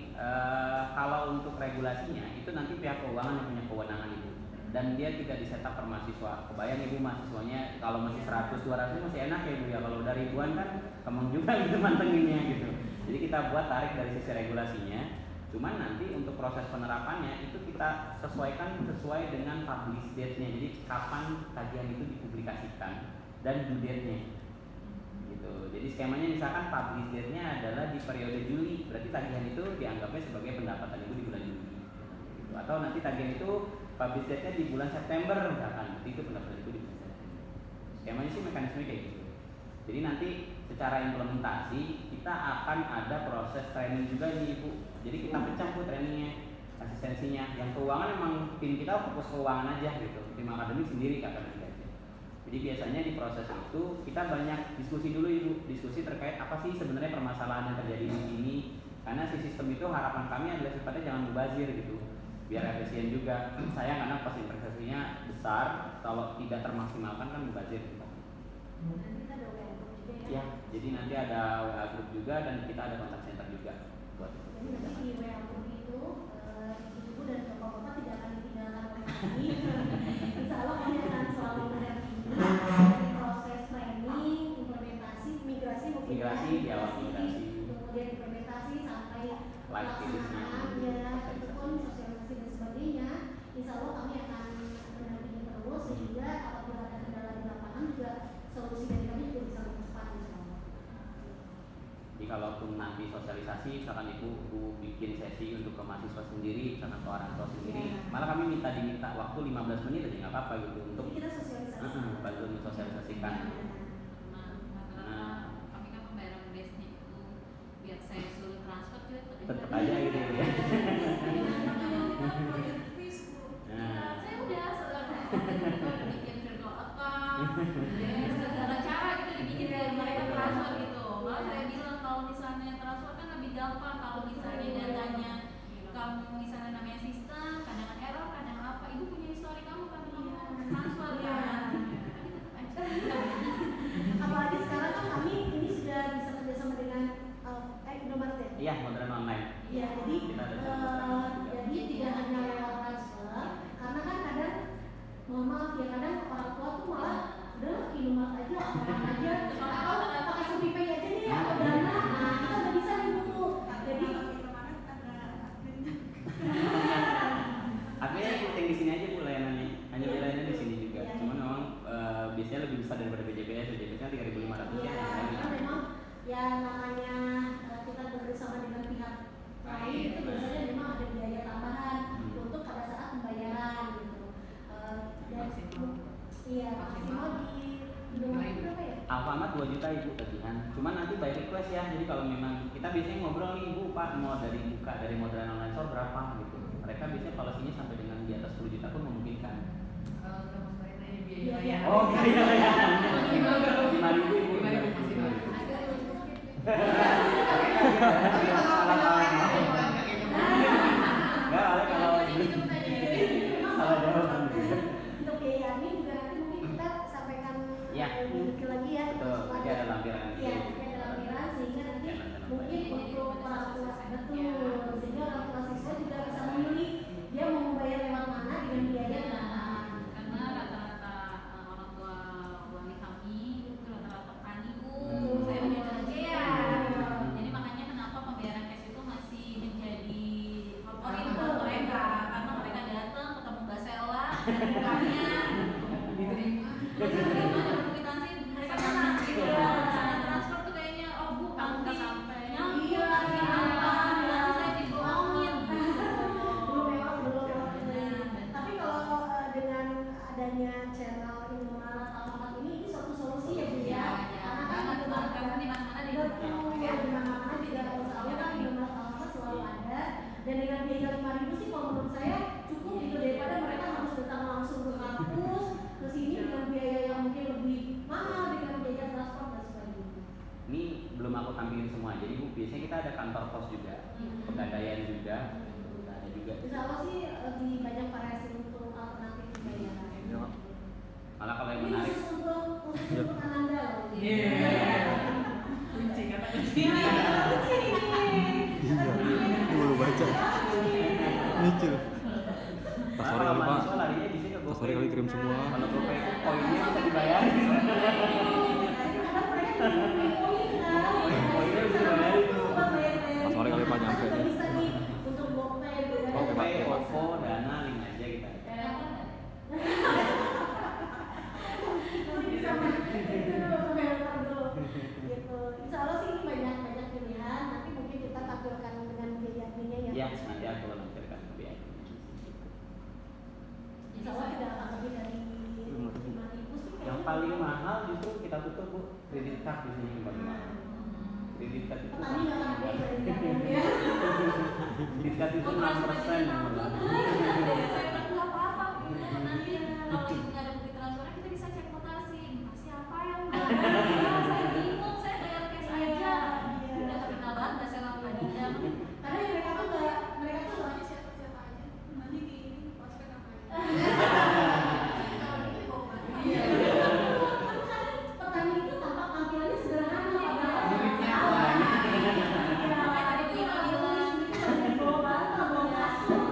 kalau untuk regulasinya itu nanti pihak keuangan yang punya kewenangan Ibu. Dan dia tidak disetup per mahasiswa. Kebayang Ibu mahasiswanya kalau masih 100, 200 masih enak ya Ibu ya. Kalau udah ribuan kan kemeng juga gitu mantenginnya gitu. Jadi kita buat tarik dari sisi regulasinya. Cuman nanti untuk proses penerapannya itu kita sesuaikan sesuai dengan publish date-nya. Jadi kapan tagihan itu dipublikasikan dan due date-nya. Gitu. Jadi skemanya misalkan publish date-nya adalah di periode Juli, berarti tagihan itu dianggapnya sebagai pendapatan Ibu di bulan Juli. Gitu. Atau nanti tagihan itu publish date-nya di bulan September misalkan, itu pendaftaran di bulan September. Skemanya sih mekanisme kayak gitu. Jadi nanti secara implementasi kita akan ada proses training juga nih Ibu. Jadi kita pecah Bu trainingnya, asistensinya. Yang keuangan memang tim kita fokus keuangan aja gitu. Tim akademik sendiri akademik aja. Jadi biasanya di proses itu kita banyak diskusi dulu Ibu, diskusi terkait apa sih sebenarnya permasalahan yang terjadi di sini. Karena si sistem itu harapan kami adalah sifatnya jangan mubazir gitu, biar efisien juga. Sayang karena pas investasinya besar, kalau tidak termaksimalkan kan mubazir. Dan kita ada WA group juga ya. Ya, jadi nanti ada WA group juga dan kita ada kontak center juga buat itu. Jadi nanti di WA group itu ibu dan bapak-bapak tidak akan ditinggalkan oleh kami. Insya Allah kami akan selalu mendampingi dari proses training, implementasi, migrasi mungkin Migrasi, di awal migrasi. kemudian implementasi sampai Live skills-nya. pelaksanaannya, itu pun sosialisasi dan sebagainya. Insya Allah kami akan mendampingi terus sehingga apabila ada kendala di lapangan juga solusi dari kami juga bisa lebih cepat insya Allah. Jadi kalaupun nanti sosialisasi, misalkan ibu bikin sesi untuk ke mahasiswa sendiri, misalkan ke orang tua sendiri, Ya. malah kami diminta waktu 15 menit aja nggak apa-apa gitu untuk Jadi kita sosialisasi. bantu mensosialisasikan. Nah, kami kan pembayaran base-nya itu biar saya suruh transfer juga Tetep aja gitu ya. Nah, saya udah bikin virtual account, segala cara gitu dibikin biar mereka transfer gitu. Malah saya bilang kalau misalnya transfer kan lebih gampang kalau misalnya datanya kamu misalnya namanya sistem, kadang error, kadang apa, ibu punya histori kamu kan kamu transfer kan. Apalagi sekarang kan kami ini sudah bisa kerjasama dengan Indomaret ya. Iya, modern online. Iya, jadi Kita ada cara jadi tidak hanya lewat transfer, karena kan kadang mohon maaf ya kadang orang tua tuh malah udah Indomaret aja, apa aja, atau pakai Shopee Pay aja deh atau Dana, nah kita udah bisa nih Bu. Jadi Artinya ikutin di sini aja Bu layanannya, hanya Iya. layanannya di sini juga. Iya. Cuman memang biasanya lebih besar daripada BJBS. BJBS-nya 3.500 ya, ya. karena memang ya namanya kita bekerjasama dengan pihak lain itu biasanya memang ada biaya tambahan untuk pada saat pembayaran gitu. Dan iya maksimal di Indomaret berapa ya? Alfamart 2 juta Ibu tagihan. Cuman nanti by request ya. Jadi kalau memang kita biasanya ngobrol nih Ibu, Pak mau dari buka dari modern online store berapa gitu. Mereka biasanya policy-nya sampai dengan di atas 10 juta pun memungkinkan. Kalau nggak mau sekalian aja Iya, biaya iya. Oh, iya. 5.000 Ibu. 5.000 masih Iya. bagus. Tapi salah kayaknya. Enggak, kalau salah jawab. Untuk biaya admin juga nanti mungkin kita sampaikan Ya. lebih lagi ya. Betul, nanti ada lampiran nanti. Iya, nanti ada lampiran sehingga nanti Ya, nanti mungkin lampiran. untuk orang tua betul sehingga orang tua siswa juga bisa memilih dia mau membayar lewat mana dengan biaya berapa. Karena rata-rata orang tua wali kami itu rata-rata petani Bu. Hmm. Saya mau jujur aja ya. Jadi makanya kenapa pembayaran cash itu masih menjadi favorit buat mereka, karena mereka datang ketemu Mbak Sela dan bukanya diterima dan kwitansi mereka senang gitu. Misalnya transfer tuh kayaknya oh Bu nanti nyambung Iya. nanti apa nanti saya dibohongin Belum lewat belum. Tapi kalau dengan adanya channel Indomaret Alfamart ini suatu solusi ya Bu ya. Karena kan karena di mana-mana di betul ya di mana-mana juga usaha kan Indomaret Alfamart selalu ada. Dan dengan biaya 5.000 sih kalau menurut saya cukup gitu daripada mereka harus datang langsung ke kampus ke sini dengan biaya yang mungkin lebih mahal dengan biaya transport dan sebagainya. Ini belum aku tampilin semua. Jadi Bu, biasanya kita ada kantor pos juga, pegadaian juga, ada juga. Insya Allah sih lebih banyak variasi untuk alternatif pembayaran. Iya. Malah kalau yang Ini menarik, khusus untuk Ananda loh. kunci kata kunci. Iya. Baru baca. Lucu. Pas sore kalau kali Pak. mahasiswa larinya bisa ke Pas GoPay. sore kali kirim semua. Kalau GoPay itu poinnya bisa dibayar. Poinnya bisa dibayar itu. Pas sore kali Pak nyampe nih. Bisa nih untuk GoPay. Oke, Pak. GoPay, OVO, Dana, link aja kita. Bisa gitu. Insya Allah sih ini banyak pilihan. Nanti mungkin kita tampilkan dengan biaya adminnya ya. Ya, nanti aku lampirkan ke BI. paling mahal justru kita tutup Bu, kredit card di sini yang paling mahal. Kredit card itu Petani nggak ada kredit cardnya. kredit card itu 6% yang mahal. Saya bilang nggak apa-apa, Bu. Nanti kalau ibu nggak ada bukti transfernya kita bisa cek mutasi. Siapa yang saya bingung, saya bayar cash aja. Udah terkenal banget, udah saya lama dia. Karena mereka tuh nggak siapa aja nanti di ini prospek apa aja. Iya. Petani itu tampak tampilannya sederhana padahal Duitnya salah. banyak. Bawa bantal, bawa kasur.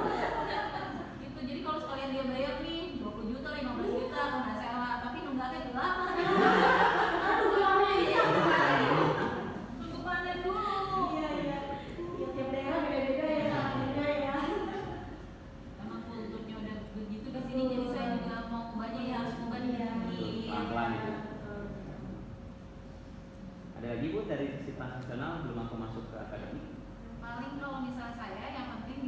Gitu. Jadi kalau sekalian dia bayar nih 20 juta, 15 juta, nggak sewa, tapi nunggaknya udah lama. Aduh, lama ini Tunggu panen dulu. Iya. Tiap daerah beda-beda ya caranya ya. Emang kulturnya udah begitu di sini, jadi saya juga mau ubahnya ya harus ubah nih. Pelan-pelan itu. Ada lagi Bu dari sisi transaksional belum aku masuk ke akademik? Paling kalau misalnya saya yang penting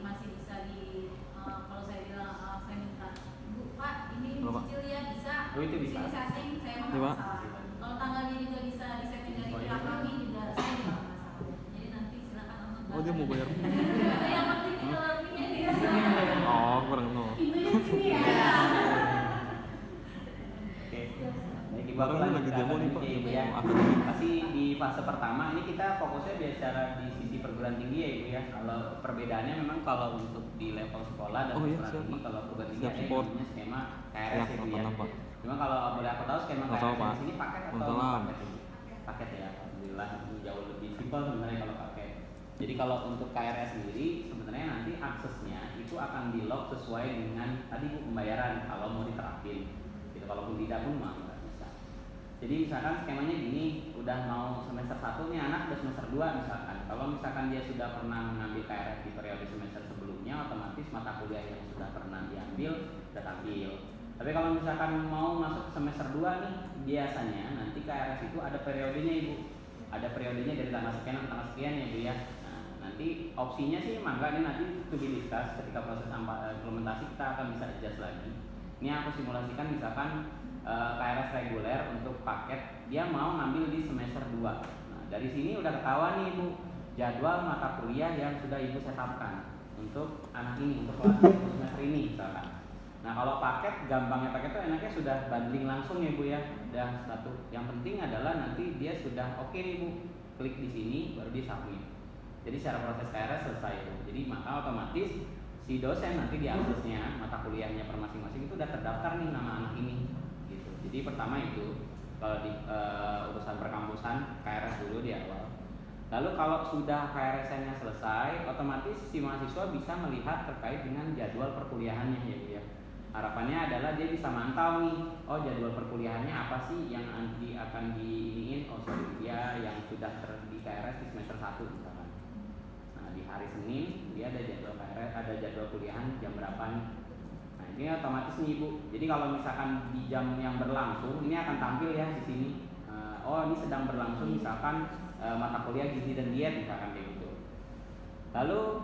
masih bisa di kalau saya bilang saya minta Bu Pak ini Berapa? cicil ya bisa. Oh, itu bisa. Sini setting saya mau Iya, Pak. masalah. Kalau tanggalnya juga bisa disetting dari Oh, iya. pihak kami juga saya juga nggak masalah. Jadi nanti silakan untuk. Oh, dia mau bayar. Yang penting filmnya dia. Oh, kurang kenal. Pintunya di sini ya. Oke. Baik, Ibu, Barang aku ini lanjut lagi ke demo nih, Pak. akademik ya, Ibu ya. Akademik. Pasti di fase pertama ini kita fokusnya bicara di sisi perguruan tinggi ya Ibu ya. Kalau perbedaannya memang kalau untuk di level sekolah dan Oh, iya, perguruan siap, tinggi, Pak. kalau perguruan tinggi Siap ada yang support. namanya skema Ya, KRS Ibu ya. Pak. Cuma kalau boleh aku tahu skema Nggak tahu, KRS Pak. di sini paket atau Kebetulan. paket Ibu? Paket ya, alhamdulillah ini jauh lebih simpel sebenarnya kalau paket. Jadi kalau untuk KRS sendiri sebenarnya nanti aksesnya itu akan di lock sesuai dengan tadi Bu pembayaran kalau mau diterapin. Gitu, kalaupun tidak pun mau nggak bisa. Jadi misalkan skemanya gini, udah mau semester 1 nih anak udah semester 2 misalkan. Kalau misalkan dia sudah pernah mengambil KRS di periode semester sebelumnya, otomatis mata kuliah yang sudah pernah diambil udah tampil. Tapi kalau misalkan mau masuk ke semester 2 nih, biasanya nanti KRS itu ada periodenya Ibu. Ada periodenya dari tanggal sekian sampai tanggal sekian ya Bu ya. Nah, nanti opsinya sih mangga nih nanti to be discuss ketika proses implementasi kita akan bisa adjust lagi. Ini aku simulasikan misalkan KRS reguler untuk paket dia mau ngambil di semester 2. Nah, dari sini udah ketahuan nih Ibu jadwal mata kuliah yang sudah Ibu setupkan untuk anak ini untuk kelas semester ini misalkan. Nah, kalau paket gampangnya paket itu enaknya sudah bundling langsung ya Bu ya. Dan satu yang penting adalah nanti dia sudah oke nih Bu, klik di sini baru di submit. Jadi secara proses KRS selesai itu. Jadi maka otomatis si dosen nanti di aksesnya mata kuliahnya per masing-masing itu udah terdaftar nih nama anak ini. Jadi pertama itu kalau di urusan perkampusan KRS dulu di awal. Lalu kalau sudah KRS-nya selesai, otomatis si mahasiswa bisa melihat terkait dengan jadwal perkuliahannya ya Bu ya. Harapannya adalah dia bisa mantau nih, oh jadwal perkuliahannya apa sih yang nanti akan diiniin, oh sorry dia yang sudah di KRS di semester 1 misalkan. Nah di hari Senin dia ada jadwal KRS, ada jadwal kuliahan jam berapa nih. Ini otomatis nih Ibu. Jadi kalau misalkan di jam yang berlangsung ini akan tampil ya di sini. Oh ini sedang berlangsung misalkan mata kuliah gizi dan diet misalkan kayak gitu. Lalu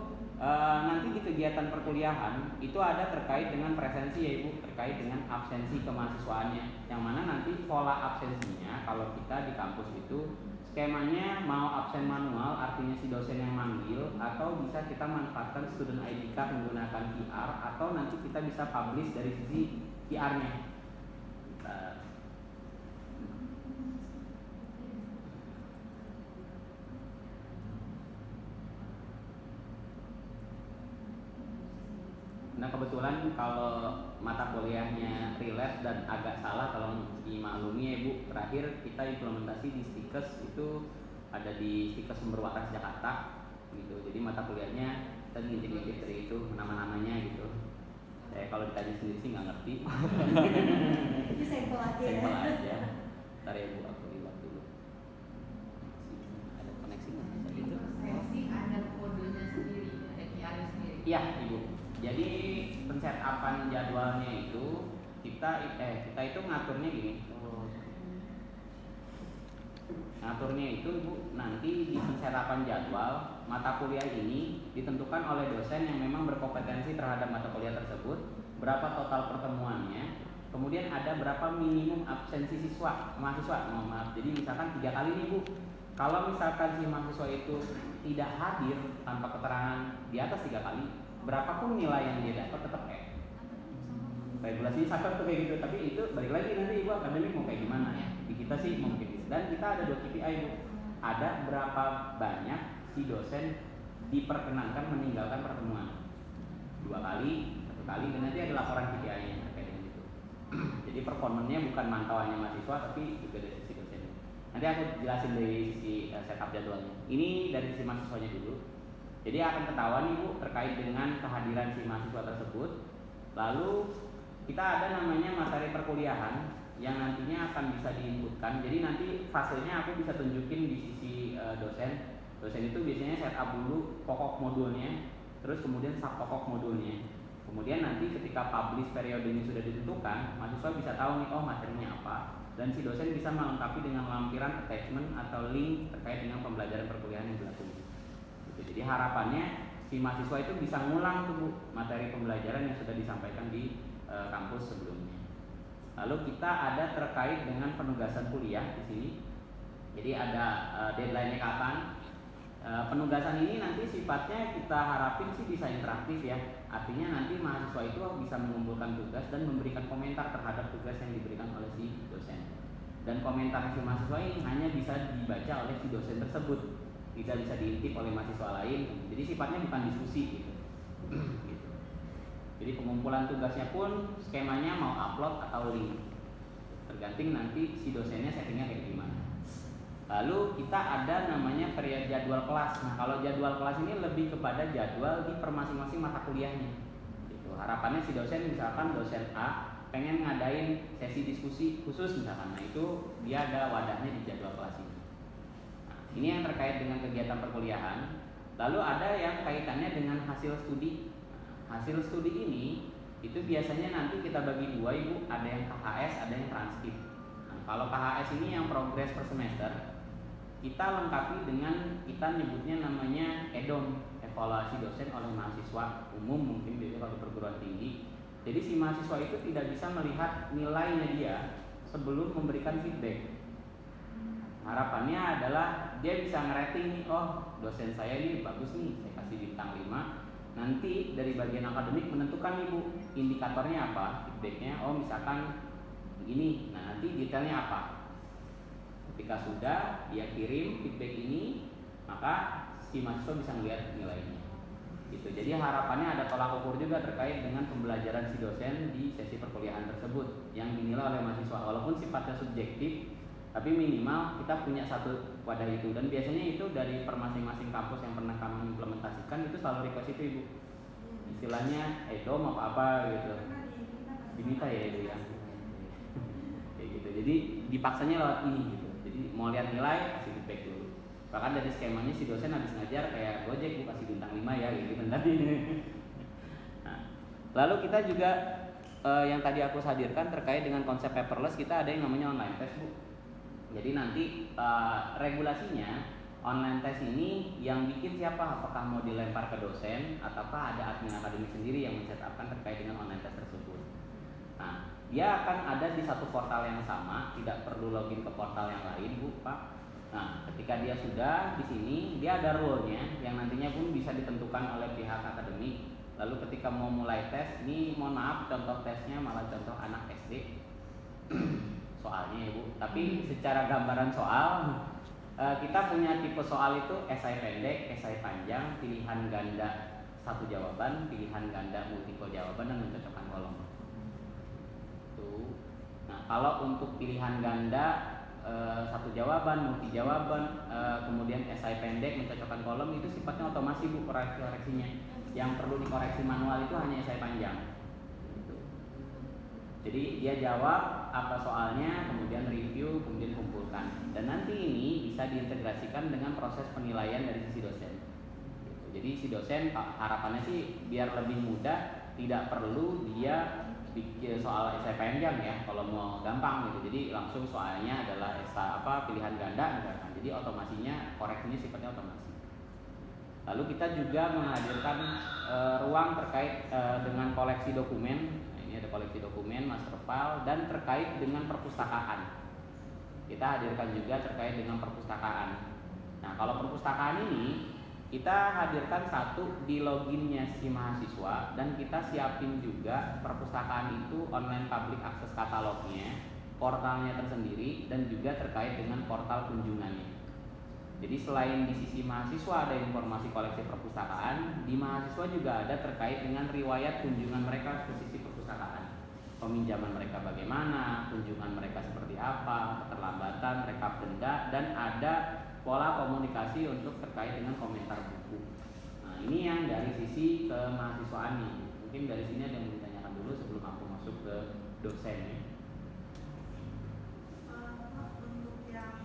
nanti di kegiatan perkuliahan itu ada terkait dengan presensi ya Ibu, terkait dengan absensi kemahasiswaannya. Yang mana nanti pola absensinya kalau kita di kampus itu skemanya mau absen manual artinya si dosen yang manggil atau bisa kita manfaatkan student ID card menggunakan QR atau nanti kita bisa publish dari sisi QR-nya. Nah kebetulan kalau mata kuliahnya relate dan agak salah kalau dimaklumi ya Bu, terakhir kita implementasi di Stikes itu ada di Stikes Sumber Waras Jakarta gitu. Jadi mata kuliahnya kita ngintip-ngintip dari itu nama-namanya gitu. Saya kalau ditanya sendiri sih nggak ngerti. Itu sampel aja ya. Sampel aja. Ntar ya Bu aku lihat dulu. Ada koneksi nggak? Itu sesi ada kodenya sendiri, ada QR-nya sendiri. Iya Ibu. Jadi pensetupan jadwalnya itu kita itu ngaturnya gini. Ngaturnya itu Bu, nanti di pensetupan jadwal mata kuliah ini ditentukan oleh dosen yang memang berkompetensi terhadap mata kuliah tersebut, berapa total pertemuannya, Kemudian ada berapa minimum absensi mahasiswa, mohon maaf. Jadi misalkan 3 kali nih Bu. Kalau misalkan si mahasiswa itu tidak hadir tanpa keterangan di atas 3 kali, berapapun nilai yang dia dapat tetap E. Regulasinya sampai tuh kayak gitu, tapi itu balik lagi nanti Ibu akademik mau kayak gimana ya. Di kita sih mungkin. Dan kita ada 2 KPI Bu. Ada berapa banyak si dosen diperkenankan meninggalkan pertemuan. 2 kali, 1 kali, dan nanti ada laporan KPI-nya terkait dengan itu. Jadi performanya bukan mantauannya mahasiswa, tapi juga dari sisi dosen. Nanti aku jelasin dari sisi setup jadwalnya. Ini dari sisi mahasiswanya dulu. Jadi akan ketahuan nih Bu terkait dengan kehadiran si mahasiswa tersebut. Lalu kita ada namanya materi perkuliahan yang nantinya akan bisa diinputkan. Jadi nanti fasenya aku bisa tunjukin di sisi dosen. Dosen itu biasanya setup dulu pokok modulnya, terus kemudian sub pokok modulnya. Kemudian nanti ketika publish periodenya sudah ditentukan, mahasiswa bisa tahu nih, oh materinya apa, dan si dosen bisa melengkapi dengan lampiran attachment atau link terkait dengan pembelajaran perkuliahan yang berlaku. Gitu. Jadi harapannya si mahasiswa itu bisa ngulang tuh Bu, materi pembelajaran yang sudah disampaikan di kampus sebelumnya. Lalu kita ada terkait dengan penugasan kuliah di sini. Jadi ada deadline-nya kapan. Penugasan ini nanti sifatnya kita harapin sih bisa interaktif ya. Artinya nanti mahasiswa itu bisa mengumpulkan tugas dan memberikan komentar terhadap tugas yang diberikan oleh si dosen. Dan komentar si mahasiswa ini hanya bisa dibaca oleh si dosen tersebut, tidak bisa diintip oleh mahasiswa lain. Jadi sifatnya bukan diskusi gitu. Gitu. Jadi pengumpulan tugasnya pun skemanya mau upload atau link, tergantung nanti si dosennya settingnya kayak gimana. Lalu kita ada namanya periode jadwal kelas. Nah kalau jadwal kelas ini lebih kepada jadwal di masing-masing mata kuliahnya. Gitu. Harapannya si dosen misalkan dosen A pengen ngadain sesi diskusi khusus misalkan, nah itu dia ada wadahnya di jadwal kelas ini. Nah, ini yang terkait dengan kegiatan perkuliahan. Lalu ada yang kaitannya dengan hasil studi. Nah, hasil studi ini itu biasanya nanti kita bagi 2 Ibu, ada yang KHS, ada yang transkrip. Nah, kalau KHS ini yang progres per semester, kita lengkapi dengan kita nyebutnya namanya EDOM, evaluasi dosen oleh mahasiswa umum mungkin di kalau perguruan tinggi. Jadi si mahasiswa itu tidak bisa melihat nilainya dia sebelum memberikan feedback. Harapannya adalah dia bisa ngerating nih, oh dosen saya ini bagus nih, saya kasih bintang 5. Nanti dari bagian akademik menentukan nih Bu, indikatornya apa, feedbacknya, oh misalkan begini, nah nanti detailnya apa. Ketika sudah dia kirim feedback ini, maka si mahasiswa bisa melihat nilainya. Gitu. Jadi harapannya ada tolak ukur juga terkait dengan pembelajaran si dosen di sesi perkuliahan tersebut yang dinilai oleh mahasiswa. Walaupun sifatnya subjektif, tapi minimal kita punya satu wadah itu. Dan biasanya itu dari per masing-masing kampus yang pernah kami implementasikan itu selalu request itu Ibu. Istilahnya EDOM apa gitu. Diminta ya itu ya. Kayak gitu. Jadi dipaksanya lewat ini gitu. Mau lihat nilai kasih feedback dulu. Bahkan dari skemanya si dosen habis ngajar kayak Gojek, Bu kasih bintang 5 ya gitu tadi. Nah, lalu kita juga yang tadi aku hadirkan terkait dengan konsep paperless, kita ada yang namanya online test Bu. Jadi nanti regulasinya online test ini yang bikin siapa? Apakah mau dilempar ke dosen ataukah ada admin akademik sendiri yang men-setupkan terkait dengan online test tersebut. Nah, dia akan ada di satu portal yang sama, tidak perlu login ke portal yang lain, Bu, Pak. Nah, ketika dia sudah di sini, dia ada rule-nya yang nantinya pun bisa ditentukan oleh pihak akademik. Lalu ketika mau mulai tes, ini mohon maaf contoh tesnya malah contoh anak SD. Soalnya ya, Bu. Tapi secara gambaran soal, kita punya tipe soal itu esai pendek, esai panjang, pilihan ganda satu jawaban, pilihan ganda multiple jawaban dan mencocokkan kolom. Nah, kalau untuk pilihan ganda satu jawaban, multi jawaban, kemudian esai pendek, mencocokkan kolom itu sifatnya otomasi Bu koreksinya. Yang perlu dikoreksi manual itu hanya esai panjang. Gitu. Jadi dia jawab apa soalnya, kemudian review, kemudian kumpulkan. Dan nanti ini bisa diintegrasikan dengan proses penilaian dari sisi dosen. Gitu. Jadi si dosen harapannya sih biar lebih mudah, tidak perlu dia bikin soal esai panjang ya kalau mau gampang gitu. Jadi langsung soalnya adalah pilihan ganda misalkan. Jadi otomasinya koreksinya sifatnya otomasi. Lalu kita juga menghadirkan ruang terkait dengan koleksi dokumen. Nah, ini Ini ada koleksi dokumen, master file, dan terkait dengan perpustakaan. Kita hadirkan juga terkait dengan perpustakaan. Nah, kalau perpustakaan ini kita hadirkan satu di loginnya si mahasiswa, dan kita siapin juga perpustakaan itu online public access katalognya, portalnya tersendiri, dan juga terkait dengan portal kunjungannya. Jadi selain di sisi mahasiswa ada informasi koleksi perpustakaan, di mahasiswa juga ada terkait dengan riwayat kunjungan mereka ke sisi perpustakaan. Peminjaman mereka bagaimana, kunjungan mereka seperti apa, keterlambatan, rekap denda, dan ada pola komunikasi untuk terkait dengan komentar buku. Nah, ini yang dari sisi kemahasiswaan nih. Mungkin dari sini ada yang mau ditanyakan dulu sebelum aku masuk ke dosen ya. Untuk yang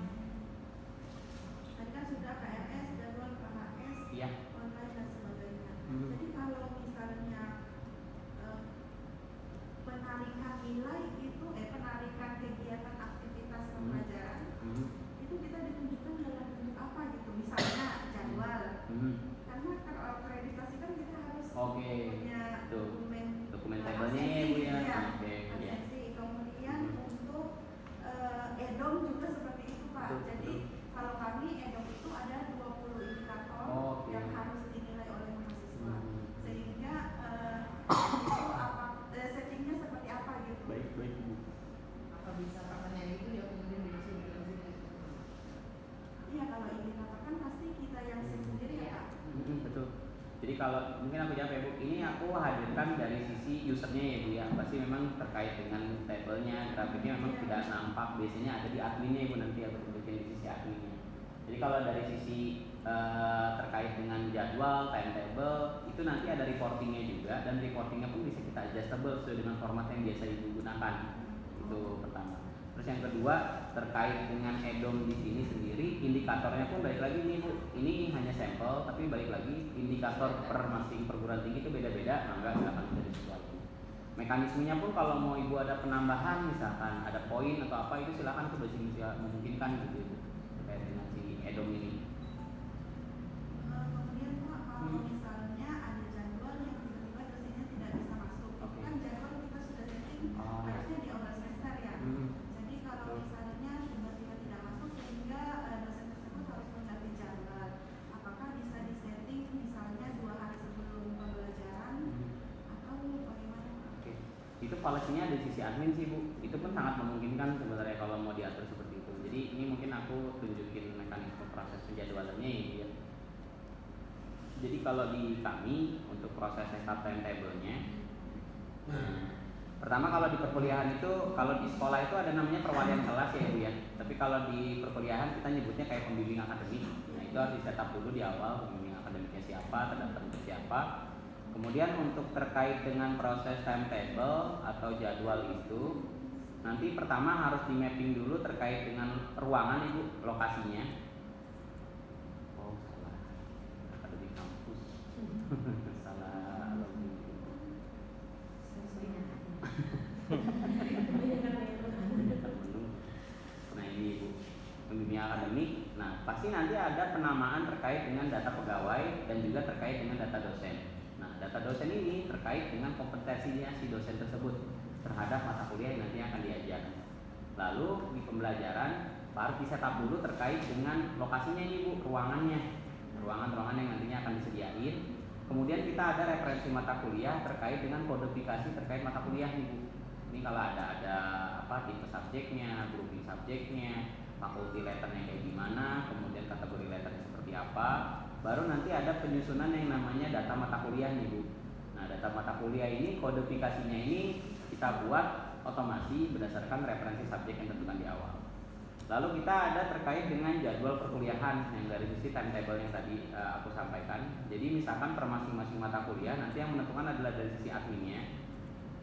tadi kan sudah KRS, jadwal KHS, Iya. online dan sebagainya. Hmm. Jadi kalau misalnya penarikan nilai itu, penarikan kegiatan aktivitas pembelajaran itu kita ditunjukkan dalam bentuk apa gitu, misalnya jadwal. Karena kalau akreditasi kan kita harus Oke. punya Tuh. Dokumen tabelnya ya Bu ya. Oke, ya. absensi. Kemudian untuk EDOM juga seperti itu Pak. Betul, Jadi betul. kalau kami EDOM itu ada 20 indikator Oke. yang harus dinilai oleh mahasiswa. Hmm. Sehingga itu apa settingnya seperti apa gitu. Baik Bu. Apa bisa pertanyaan itu ya kemudian diisi di dalam sini? Iya, kalau indikator kan pasti kita yang set sendiri ya Pak. Betul. Jadi kalau mungkin aku jawab ya Bu, ini aku hadirkan dari sisi usernya ya Bu ya. Pasti memang terkait dengan tabelnya, grafiknya memang tidak nampak, biasanya ada di adminnya Ibu, nanti aku tunjukin di sisi adminnya. Jadi kalau dari sisi terkait dengan jadwal, timetable, itu nanti ada reportingnya juga, dan reportingnya pun bisa kita adjustable sesuai dengan format yang biasa Ibu gunakan. Itu pertama. Terus yang kedua terkait dengan EDOM di sini sendiri, indikatornya pun balik lagi nih Bu. Ini hanya sampel, tapi balik lagi indikator per masing perguruan tinggi itu beda-beda, maka silakan bisa disesuaikan. Mekanismenya pun kalau mau Ibu ada penambahan, misalkan ada poin atau apa, itu silakan itu bisa memungkinkan gitu Ibu, terkait dengan si EDOM ini. Kemudian Pak, kalau misalnya ada jadwal yang tiba-tiba dosennya tidak bisa masuk, itu kan jadwal kita sudah setting harusnya di awal semester ya. Jadi kalau misalnya tiba-tiba tidak masuk sehingga dosen tersebut harus mengganti jadwal, apakah bisa disetting misalnya 2 hari sebelum pembelajaran atau bagaimana Pak? Oke. Itu policy-nya di sisi admin sih Bu. Itu pun sangat memungkinkan sebenarnya kalau mau diatur seperti itu. Jadi ini mungkin aku tunjukin mekanisme proses penjadwalannya ya. Jadi kalau di kami untuk proses setup timetable-nya, pertama kalau di perkuliahan itu, kalau di sekolah itu ada namanya perwalian kelas ya Bu ya. Tapi kalau di perkuliahan kita nyebutnya kayak pembimbing akademik. Nah itu harus di setup dulu di awal, pembimbing akademiknya siapa, terdaftar untuk siapa. Kemudian untuk terkait dengan proses timetable atau jadwal itu, nanti pertama harus di mapping dulu terkait dengan ruangan Ibu, lokasinya. Oh salah, akademik kampus. Salah login. Nah ini Ibu, pembimbing akademik. Nah pasti nanti ada penamaan terkait dengan data pegawai dan juga terkait dengan data dosen. Nah data dosen ini terkait dengan kompetensinya si dosen tersebut terhadap mata kuliah yang nanti akan diajar. Lalu di pembelajaran harus di-setup dulu terkait dengan lokasinya ini Bu, ruangannya, ruangan-ruangan yang nantinya akan disediain. Kemudian kita ada referensi mata kuliah terkait dengan kodifikasi terkait mata kuliah nih Bu. Ini kalau ada apa tipe subjeknya, grouping subjeknya, fakulty letternya kayak gimana, kemudian kategori letternya seperti apa. Baru nanti ada penyusunan yang namanya data mata kuliah nih Bu. Nah data mata kuliah ini kodifikasinya ini kita buat otomasi berdasarkan referensi subjek yang ditentukan di awal. Lalu kita ada terkait dengan jadwal perkuliahan yang dari sisi timetable yang tadi aku sampaikan. Jadi misalkan per masing-masing mata kuliah nanti yang menentukan adalah dari sisi adminnya.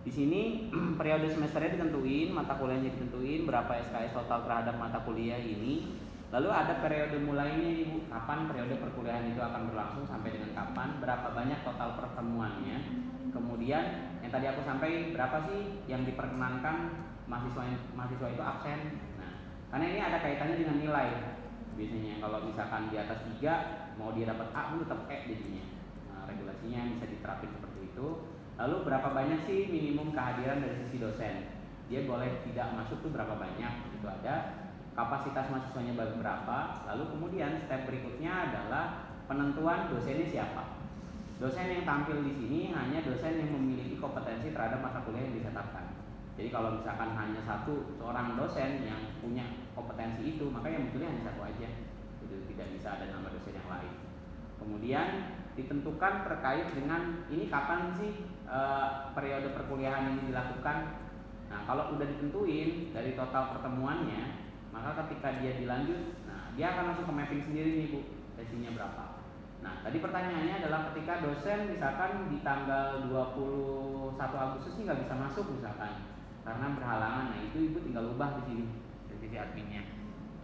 Di sini periode semesternya ditentuin, mata kuliahnya ditentuin, berapa SKS total terhadap mata kuliah ini. Lalu ada periode mulainya Ibu, kapan periode perkuliahan itu akan berlangsung sampai dengan kapan, berapa banyak total pertemuannya. Kemudian yang tadi aku sampaikan berapa sih yang diperkenankan mahasiswa itu absen. Nah, karena ini ada kaitannya dengan nilai. Biasanya kalau misalkan di atas 3 mau dia dapat A pun tetap E jadinya. Nah, regulasinya bisa diterapin seperti itu. Lalu berapa banyak sih minimum kehadiran dari sisi dosen? Dia boleh tidak masuk tuh berapa banyak? Itu ada kapasitas mahasiswanya berapa. Lalu kemudian step berikutnya adalah penentuan dosennya siapa. Dosen yang tampil di sini hanya dosen yang memiliki kompetensi terhadap mata kuliah yang ditetapkan. Jadi kalau misalkan hanya seorang dosen yang punya kompetensi itu, maka yang munculnya hanya satu aja. Itu tidak bisa ada nama dosen yang lain. Kemudian ditentukan terkait dengan ini kapan sih periode perkuliahan ini dilakukan. Nah, kalau udah ditentuin dari total pertemuannya, maka ketika dia dilanjut, nah dia akan langsung ke mapping sendiri nih Bu, sesinya berapa. Nah, tadi pertanyaannya adalah ketika dosen misalkan di tanggal 21 Agustus ini nggak bisa masuk misalkan karena berhalangan, nah itu Ibu tinggal ubah di sini dari sisi adminnya.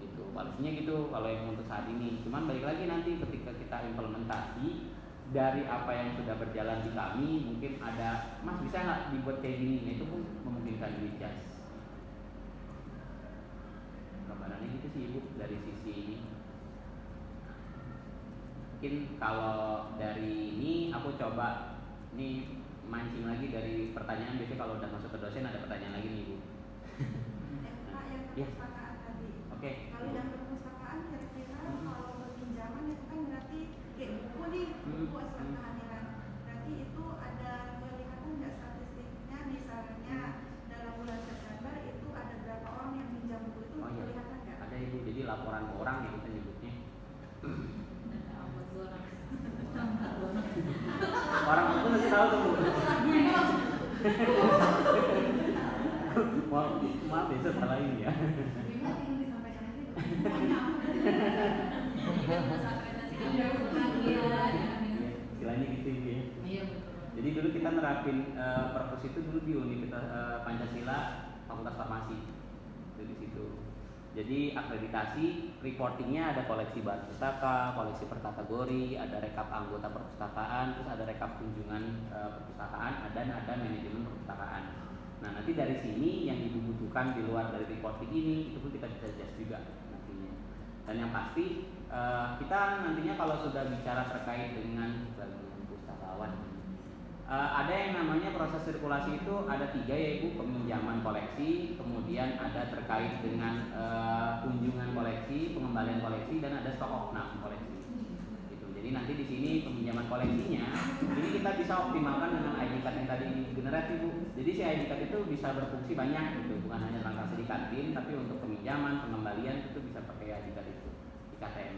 Gitu, balasnya gitu kalau yang untuk saat ini. Cuman balik lagi nanti ketika kita implementasi dari apa yang sudah berjalan di kami, mungkin ada, Mas bisa nggak dibuat kayak gini? Nah itu pun memungkinkan di adjust. Gambarannya gitu sih Ibu dari sisi ini. Mungkin kalau dari ini aku coba nih mancing lagi dari pertanyaan. Biasanya kalau udah masuk ke dosen ada pertanyaan lagi nih Ibu. Pak, yang Ya. perpustakaan tadi. Oke. Kalau yang perpustakaan kira-kira kalau pinjaman itu kan berarti kayak buku nih, buku aspek kehadiran. Berarti itu ada kelihatan nggak statistiknya, misalnya dalam bulan September itu ada berapa orang yang pinjam buku itu, Oh iya, kelihatan nggak? ada Ibu. Jadi laporan ke orang yang kita nyebutnya. Orang itu nanti tahu tuh Bu. Maaf ya, salah ini ya. Gimana yang disampaikan nanti? Istilahnya gitu ya. Iya betul. Jadi dulu kita nerapin perpus itu dulu di Universitas Pancasila Fakultas Farmasi. Itu di situ. Jadi akreditasi reportingnya ada koleksi bahan pustaka, koleksi per kategori, ada rekap anggota perpustakaan, terus ada rekap kunjungan perpustakaan, dan ada manajemen perpustakaan. Nah nanti dari sini yang dibutuhkan di luar dari reporting ini itu pun kita bisa adjust juga nantinya. Dan yang pasti kita nantinya kalau sudah bicara terkait dengan bagian pustakawan, ada yang namanya proses sirkulasi itu ada 3 yaitu peminjaman koleksi, kemudian ada terkait dengan kunjungan koleksi, pengembalian koleksi, dan ada stok opnam koleksi. Gitu. Jadi nanti di sini peminjaman koleksinya ini kita bisa optimalkan dengan ID card yang tadi generasi Bu. Jadi si ID card itu bisa berfungsi banyak gitu, bukan hanya transaksi di kantin, tapi untuk peminjaman, pengembalian itu bisa pakai ID card itu di KTM.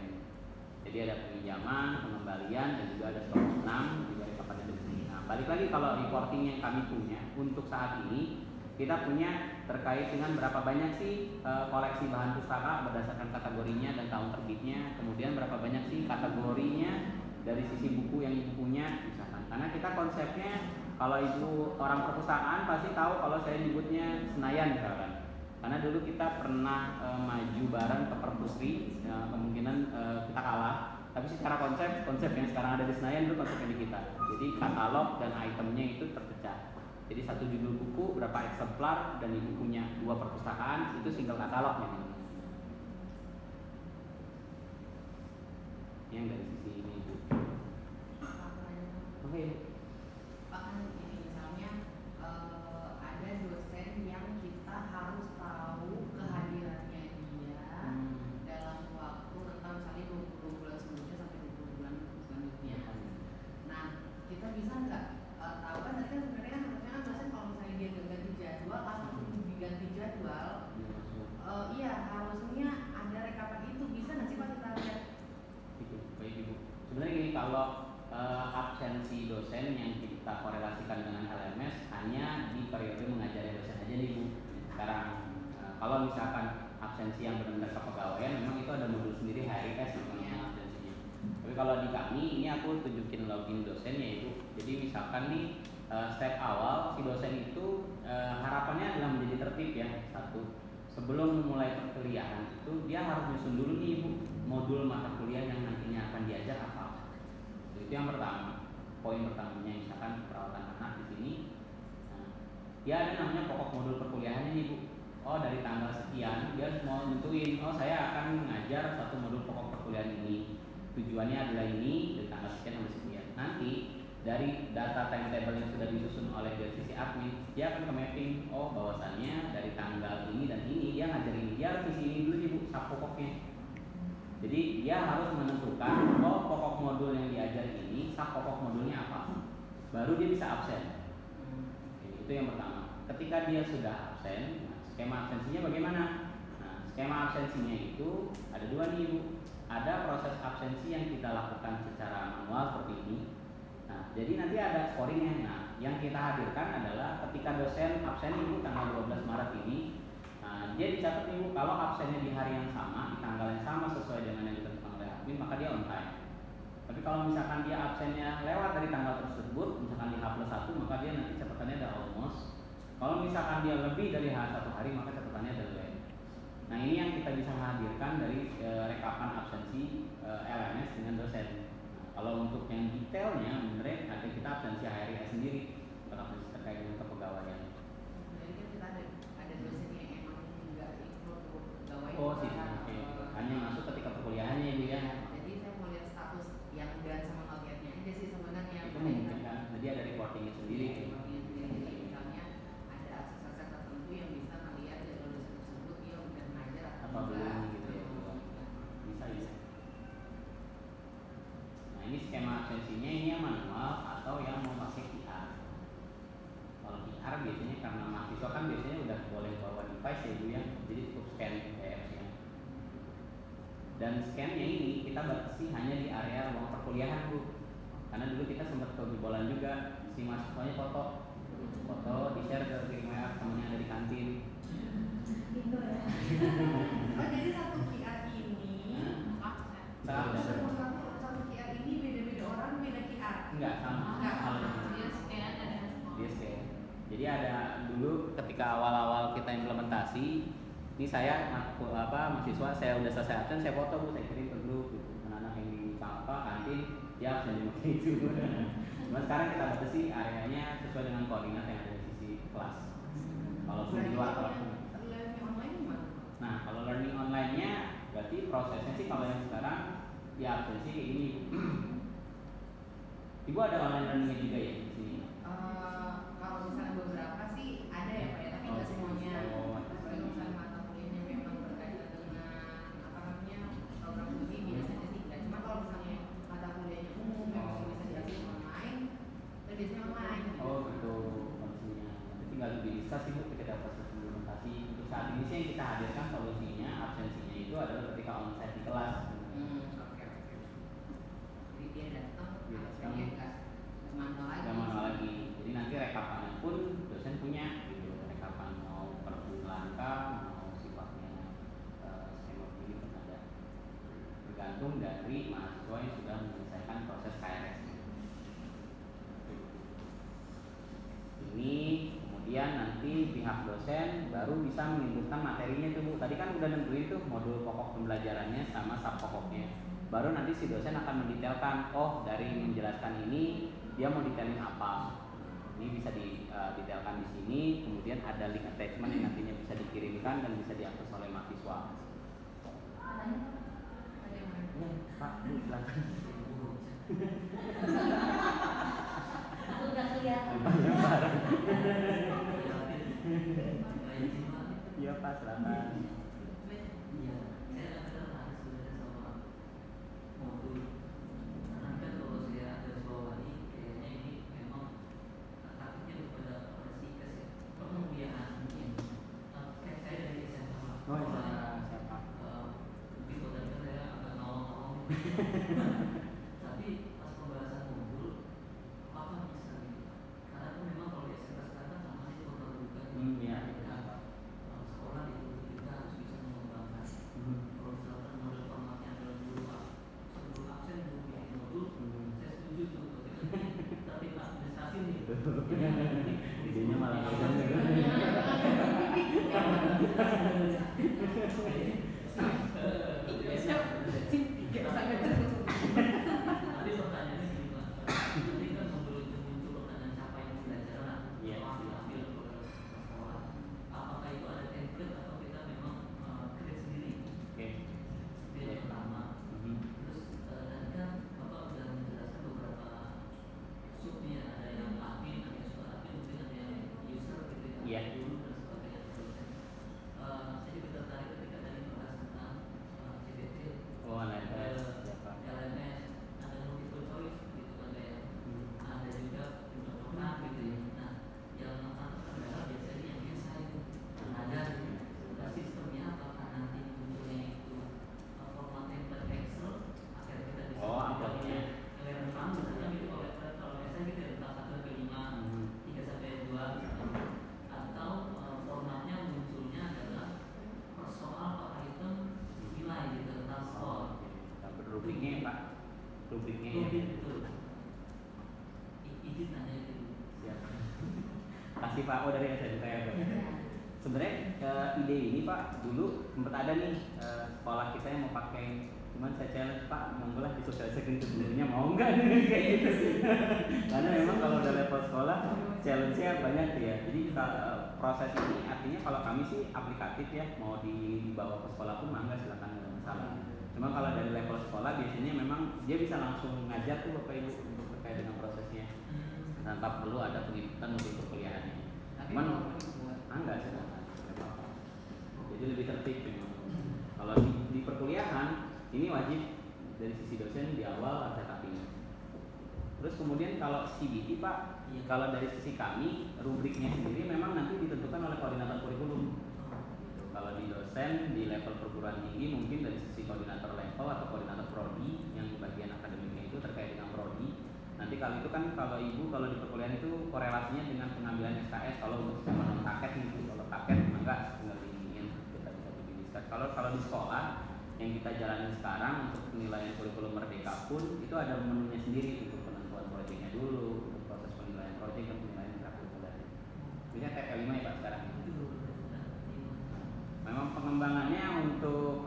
Jadi ada peminjaman, pengembalian, dan juga ada stok opnam, juga ada kapan ada di sini. Balik lagi kalau reporting yang kami punya untuk saat ini, kita punya terkait dengan berapa banyak sih koleksi bahan pustaka berdasarkan kategorinya dan tahun terbitnya, kemudian berapa banyak sih kategorinya dari sisi buku yang Ibu punya misalkan. Karena kita konsepnya kalau Ibu orang perpustakaan pasti tahu kalau saya nyebutnya Senayan misalkan. Karena dulu kita pernah maju bareng ke Perpusri, kemungkinan kita kalah. Tapi secara konsep yang sekarang ada di Senayan itu konsepnya di kita. Jadi katalog dan itemnya itu terpecah. Jadi satu judul buku berapa eksemplar dan Ibu punya 2 perpustakaan itu single katalognya. Yang dari sisi ini Ibu. Oke. Pak kan ini misalnya ada dosen yang kita harus tahu kehadirannya dia dalam waktu rentang misalnya 20 bulan sebelumnya sampai 20 bulan selanjutnya. Nah kita bisa nggak tahu kan tadi kan sebenarnya harusnya kan dosen kalau misalnya dia ganti jadwal langsung diganti jadwal. Iya harusnya ada rekapan itu, bisa nggak sih Pak kita lihat? Itu baik Ibu. Sebenarnya gini, kalau absensi dosen yang kita korelasikan dengan LMS hanya di periode mengajarnya dosen aja nih Bu. Sekarang kalau misalkan absensi yang benar-benar kepegawaian, memang itu ada modul sendiri HRIS namanya absensinya. Tapi kalau di kami ini aku tunjukin login dosennya Ibu. Jadi misalkan nih step awal si dosen itu harapannya adalah menjadi tertib ya. Satu, sebelum memulai perkuliahan itu dia harus nyusun dulu nih Ibu modul mata kuliah yang nantinya akan diajar apa. Itu yang pertama, poin pertamanya misalkan perawatan anak di sini. Nah, dia ada namanya pokok modul perkuliahannya nih Bu. Oh dari tanggal sekian dia mau nentuin, oh saya akan mengajar satu modul pokok perkuliahan ini. Tujuannya adalah ini dari tanggal sekian sampai sekian. Nanti dari data timetable yang sudah disusun oleh dari sisi admin, dia akan ke mapping, oh bahwasannya dari tanggal ini dan ini dia ngajar ini, dia harus isi ini dulu nih bu, sub pokoknya. Jadi dia harus menentukan, oh pokok modul yang diajar ini, sub pokok modulnya apa, baru dia bisa absen. Itu yang pertama. Ketika dia sudah absen, nah, skema absensinya bagaimana? Nah, skema absensinya itu ada dua nih bu. Ada proses absensi yang kita lakukan secara manual seperti ini. Nah, jadi nanti ada scoringnya. Nah, yang kita hadirkan adalah ketika dosen absen ibu tanggal 12 Maret ini, nah, dia dicatat ibu kalau absennya di hari yang sama, di tanggal yang sama sesuai dengan yang ditentukan oleh admin, maka dia on time. Tapi kalau misalkan dia absennya lewat dari tanggal tersebut, misalkan di H+1, maka dia nanti catatannya ada almost. Kalau misalkan dia lebih dari H1 hari, maka catatannya ada late. Nah, ini yang kita bisa hadirkan dari rekapan absensi LMS dengan dosen. Kalau untuk yang detailnya, bener ada kita absensi HRIS sendiri untuk absensi terkait dengan kepegawaian. Jadi kan kita ada dosen yang emang nggak ikut pegawai. Oh sih, oke. Hanya masuk ketika perkuliahannya ibu ya. Jadi saya mau lihat status yang dan sama targetnya aja sih sebenarnya. Itu memungkinkan. Jadi ada reportingnya sendiri. Jadi misalnya ada akses-akses tertentu yang bisa melihat dari dosen tersebut dia udah mengajar Apa belum gitu ya. Bisa. Nah, ini skema absensinya ini yang manual atau yang mau pakai QR. Kalau QR biasanya karena mahasiswa kan biasanya udah boleh bawa device ya bu ya, jadi cukup scan PDF-nya. Dan scan-nya ini kita batasi hanya di area ruang perkuliahan bu, karena dulu kita sempat kebobolan juga, si mahasiswanya foto di share ke tim WA temennya ada di kantin. Gitu ya. Oh jadi satu QR ini, satu QR ini beda-beda orang beda QR. Enggak sama. Dia scan dan Dia scan. Jadi ada dulu ketika awal-awal kita implementasi, ini saya mahasiswa saya udah selesai absen, saya foto bu, saya kirim ke grup gitu. Anak-anak yang di kantin, ya absen di itu. Cuma sekarang kita batasi areanya sesuai dengan koordinat yang ada di sisi kelas. Walaupun di luar kelas. learning online gimana? Nah, kalau learning online-nya berarti prosesnya sih kalau yang sekarang ya absensi kayak ini. Ibu ada online learning-nya juga ya di sini? Kalau misalnya beberapa sih ada ya Pak ya, tapi nggak semuanya. Kalau misalnya mata kuliahnya memang berkaitan dengan apa namanya program studi biasanya sih enggak. Cuma kalau misalnya mata kuliahnya umum yang bisa diakses online, itu biasanya online. Oh betul kondisinya. Nanti tinggal didiskus ibu ketika proses implementasi. Untuk saat ini sih yang kita hadirkan solusinya absensinya itu adalah ketika onsite di kelas. Oke. Jadi dia datang, absennya nggak manual lagi. Gak manual lagi. Jadi nanti rekapannya pun dosen punya gitu. Rekapan mau per langkah, mau sifatnya skema begini pun ada. Tergantung dari mahasiswa yang sudah menyelesaikan proses KRS. Ini kemudian nanti pihak dosen baru bisa menginputkan materinya tuh bu. Tadi kan udah nentuin tuh modul pokok pembelajarannya sama sub pokoknya. Baru nanti si dosen akan mendetailkan, oh dari menjelaskan ini dia mau detailin apa. Ini bisa didetailkan di sini. Kemudian ada link attachment yang nantinya bisa dikirimkan dan bisa diakses oleh mahasiswa. Ada yang mana? Ya, Pak, Bu, silakan. Aku nggak kelihatan. Iya Pak, silakan. Iya, saya agak tertarik sebenarnya sama modul. Karena kan kalau saya garis bawahi, kayaknya ini memang takutnya kepada psikes ya. Pengembiaan mungkin. Kayak saya dari SMA. Oh, siapa? Mungkin kalau tadi kan saya agak ngawang-ngawang. Tapi pas pembahasan modul, apakah bisa gitu? Karena kan memang kalau di SMA sekarang kan sama itu terbuka. Iya. Sekolah itu kita harus bisa mengembangkan. Kalau misalkan model formatnya adalah dulu sebelum absen dulu bikin modul, saya setuju tuh. Tapi administrasi nih. Idenya malah Tapi pertanyaannya gini Pak, ini kan modul itu muncul pertanyaan capaian pembelajaran. Iya. Ambil program sekolah. Apakah itu ada template atau kita memang create sendiri? Oke. Itu yang pertama. Terus tadi kan Bapak sudah menjelaskan beberapa subnya Makasih Pak, oh dari SMK ya Pak. Sebenarnya ide ini Pak dulu sempat ada nih sekolah kita yang mau pakai, cuman saya challenge Pak, monggolah disosialisasikan ke gurunya, mau nggak nih kayak gitu. Karena memang kalau udah level sekolah challenge-nya banyak ya. Jadi proses ini artinya kalau kami sih aplikatif ya, mau dibawa ke sekolah pun mangga silakan, nggak masalah. Cuma kalau dari level sekolah biasanya memang dia bisa langsung ngajar tuh Bapak Ibu untuk terkait dengan prosesnya, tanpa perlu ada pengikutan untuk perkuliahannya. Cuman enggak sih, jadi lebih tertib memang. Kalau di perkuliahan ini wajib dari sisi dosen di awal ada cutting. Terus kemudian kalau CBT Pak, kalau dari sisi kami rubriknya sendiri memang nanti ditentukan oleh koordinator kurikulum. Kalau di dosen di level perguruan tinggi mungkin dari sisi koordinator level atau koordinator prodi yang di bagian akademiknya itu terkait dengan prodi. Nanti kalau itu kan kalau ibu kalau di perkuliahan itu korelasinya dengan pengambilan SKS kalau untuk sistem non paket gitu. Kalau paket enggak tinggal diingin kita bisa diskus. Kalau di sekolah yang kita jalani sekarang untuk penilaian kurikulum merdeka pun itu ada menunya sendiri untuk penentuan proyeknya dulu, untuk proses penilaian proyek dan penilaian intrakurikuler. Ini TP5 ya Pak sekarang. Memang pengembangannya untuk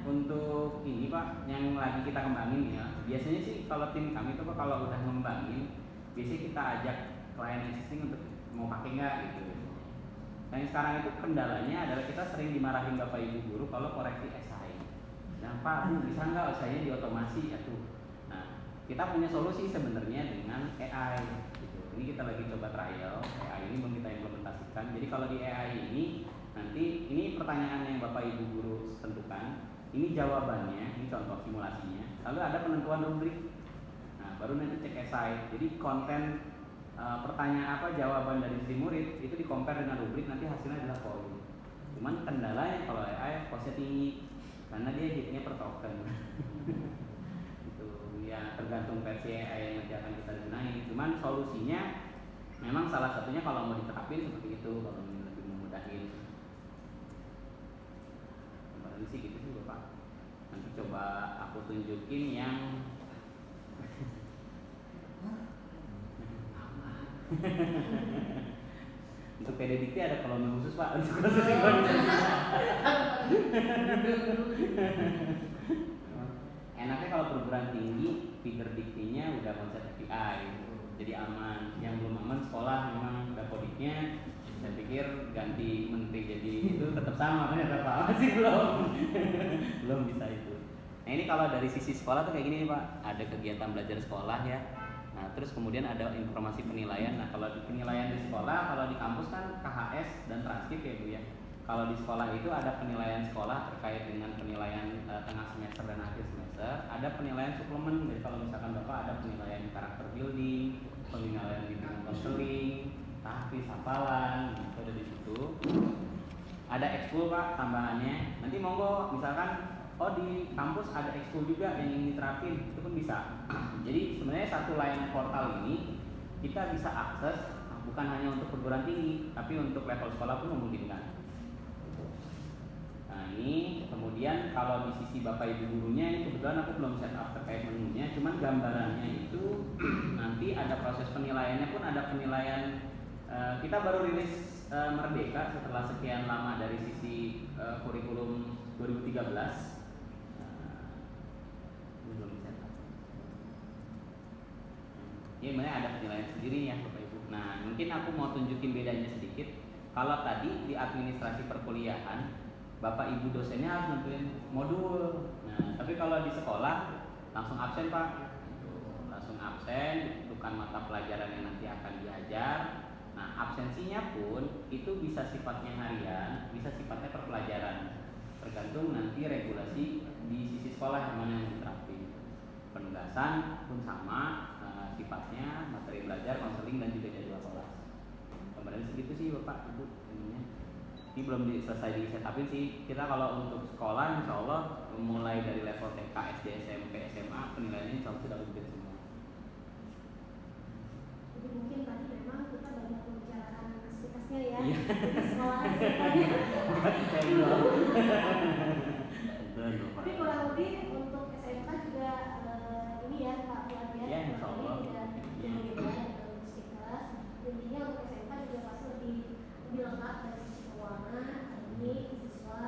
untuk ini Pak yang lagi kita kembangin ya. Biasanya sih kalau tim kami itu Pak kalau udah ngembangin biasanya kita ajak klien existing untuk mau pakai nggak gitu. Nah yang sekarang itu kendalanya adalah kita sering dimarahin Bapak Ibu guru kalau koreksi SI. Nah Pak bisa nggak SI-nya diotomasi ya tuh. Nah kita punya solusi sebenarnya dengan AI gitu. Ini kita lagi coba trial AI ini belum kita implementasikan. Jadi kalau di AI ini nanti ini pertanyaan yang Bapak Ibu guru tentukan, ini jawabannya, ini contoh simulasinya. Lalu ada penentuan rubrik. Nah, baru nanti cek esai. Jadi konten pertanyaan apa jawaban dari si murid itu di-compare dengan rubrik, nanti hasilnya adalah poin. Cuman kendalanya kalau AI costnya tinggi karena dia hitnya per token. Itu ya tergantung versi AI yang nanti akan kita gunain. Cuman solusinya memang salah satunya kalau mau diterapin seperti itu, kalau lebih memudahin. Sih gitu sih Bapak. Nanti coba aku tunjukin yang untuk PDDikti ada kolom khusus Pak untuk proses enaknya kalau perguruan tinggi figur diktinya udah konsep API jadi aman. Yang belum aman sekolah memang Dapodiknya saya pikir ganti menteri jadi itu tetap sama kan ya Pak, masih belum bisa itu. Nah ini kalau dari sisi sekolah tuh kayak gini nih Pak, ada kegiatan belajar sekolah ya. Nah terus kemudian ada informasi penilaian. Nah kalau di penilaian di sekolah, kalau di kampus kan KHS dan transkrip ya Bu ya. Kalau di sekolah itu ada penilaian sekolah terkait dengan penilaian tengah semester dan akhir semester. Ada penilaian suplemen, jadi kalau misalkan Bapak ada penilaian karakter building, penilaian bimbingan konseling, tahfiz hafalan gitu ada di situ. Ada ekskul Pak tambahannya. Nanti monggo misalkan di kampus ada ekskul juga yang ingin diterapin, itu pun bisa. Jadi sebenarnya satu layanan portal ini kita bisa akses bukan hanya untuk perguruan tinggi, tapi untuk level sekolah pun memungkinkan. Nah ini kemudian kalau di sisi Bapak Ibu gurunya ini kebetulan aku belum set up terkait menunya, cuman gambarannya itu nanti ada proses penilaiannya pun ada penilaian. Kita baru rilis Merdeka setelah sekian lama dari sisi kurikulum 2013. Belum set up. Ini sebenarnya ada penilaian sendiri ya Bapak Ibu. Nah mungkin aku mau tunjukin bedanya sedikit. Kalau tadi di administrasi perkuliahan Bapak Ibu dosennya harus nentuin modul. Nah tapi kalau di sekolah langsung absen Pak. Langsung absen, bukan mata pelajaran yang nanti akan diajar. Nah absensinya pun itu bisa sifatnya harian, bisa sifatnya per pelajaran. Tergantung nanti regulasi di sisi sekolah yang mana yang diterapin. Penugasan pun sama sifatnya, materi belajar, konseling dan juga jadwal kelas. Kemarin segitu sih Bapak Ibu ininya. Ini belum selesai di setupin sih. Kita kalau untuk sekolah insya Allah mulai dari level TK, SD, SMP, SMA penilaiannya insya Allah sudah update semua. Jadi mungkin tadi memang kita banyak membicarakan aktivitasnya ya. Iya. Di sekolah tapi kurang lebih untuk SMK juga ini ya Pak Fuad ya. Ya insya Allah. Intinya untuk SMK juga pasti lebih lengkap dari sisi keuangan, teknik, siswa,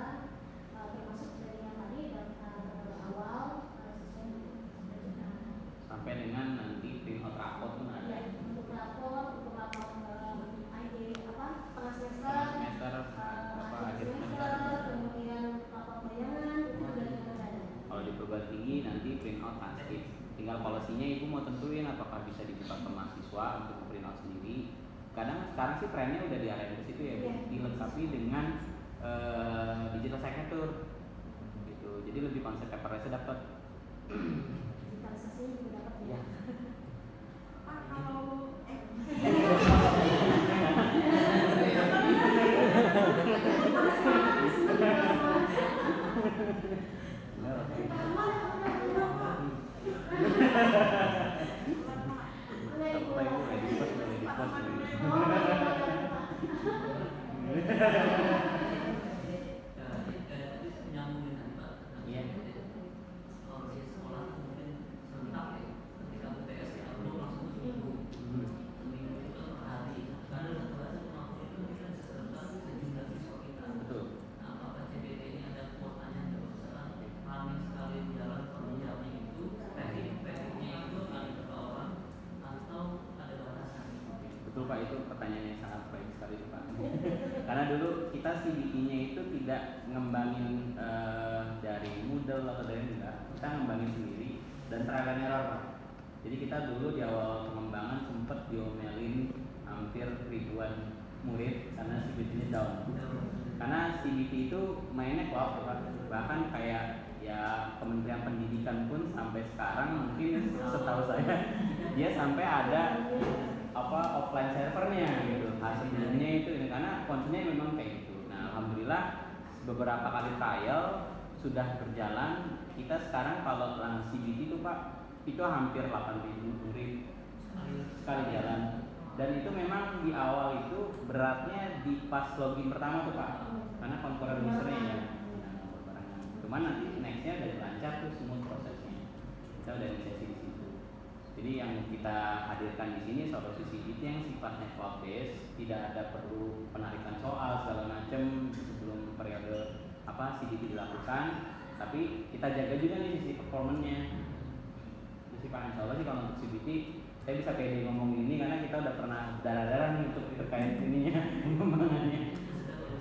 termasuk dari yang tadi daftar awal siswa sampai dengan nanti print out raport pun ada. Ya, untuk rapor ID tengah semester, akhir semester. kemudian rapor bayangan itu juga kita ada. Kalau di perguruan tinggi nanti print out transkrip. Tinggal polisinya ibu mau tentuin apakah bisa dibuka ke mahasiswa untuk print out sendiri. Kadang sekarang sih trennya udah diarahin ke situ ya, Bu. Dilengkapi dengan digital signature gitu. Jadi lebih konsep paperless-nya dapat. Digitalisasinya juga dapat ya. Pak, kalau nyambungin tadi Pak. Iya. Kalau di sekolah mungkin serentak ya, ketika UTS ya belum langsung seminggu itu kan per hari. Karena satu hari satu waktu itu mungkin bisa serentak sejumlah siswa kita. Betul. Nah, apakah CBT ini ada kuotanya kalau misalkan ramai sekali jalan penunjangnya itu, tekniknya itu kali berapa orang atau ada batasan? Betul Pak, itu pertanyaan yang sangat baik sekali Pak. Karena dulu kita CBT-nya itu tidak ngembangin dari Moodle atau dari enggak, kita ngembangin sendiri dan trial and error Pak. Jadi kita dulu di awal pengembangan sempat diomelin hampir ribuan murid karena CBT-nya down. Karena CBT itu mainnya cloud Pak. Bahkan kayak ya Kementerian Pendidikan pun sampai sekarang mungkin setahu saya dia sampai ada offline servernya gitu. Hasilnya itu karena konsepnya memang kayak gitu. Nah, alhamdulillah beberapa kali trial sudah berjalan. Kita sekarang kalau CBT itu Pak itu hampir 8.000 murid sekali jalan. Dan itu memang di awal itu beratnya di pas login pertama tuh Pak. Karena concurrent usernya ya. Cuman nanti nextnya udah lancar tuh semua prosesnya. Kita udah inisiasi di situ. Jadi yang kita hadirkan di sini solusi CBT yang sifatnya cloud based, tidak ada perlu penarikan soal segala macam sebelum periode CBT dilakukan, tapi kita jaga juga nih sisi performanya. Jadi Pak Insya Allah sih kalau untuk CBT saya bisa pede ngomong ini karena kita udah pernah darah-darah nih untuk terkait ininya pengembangannya.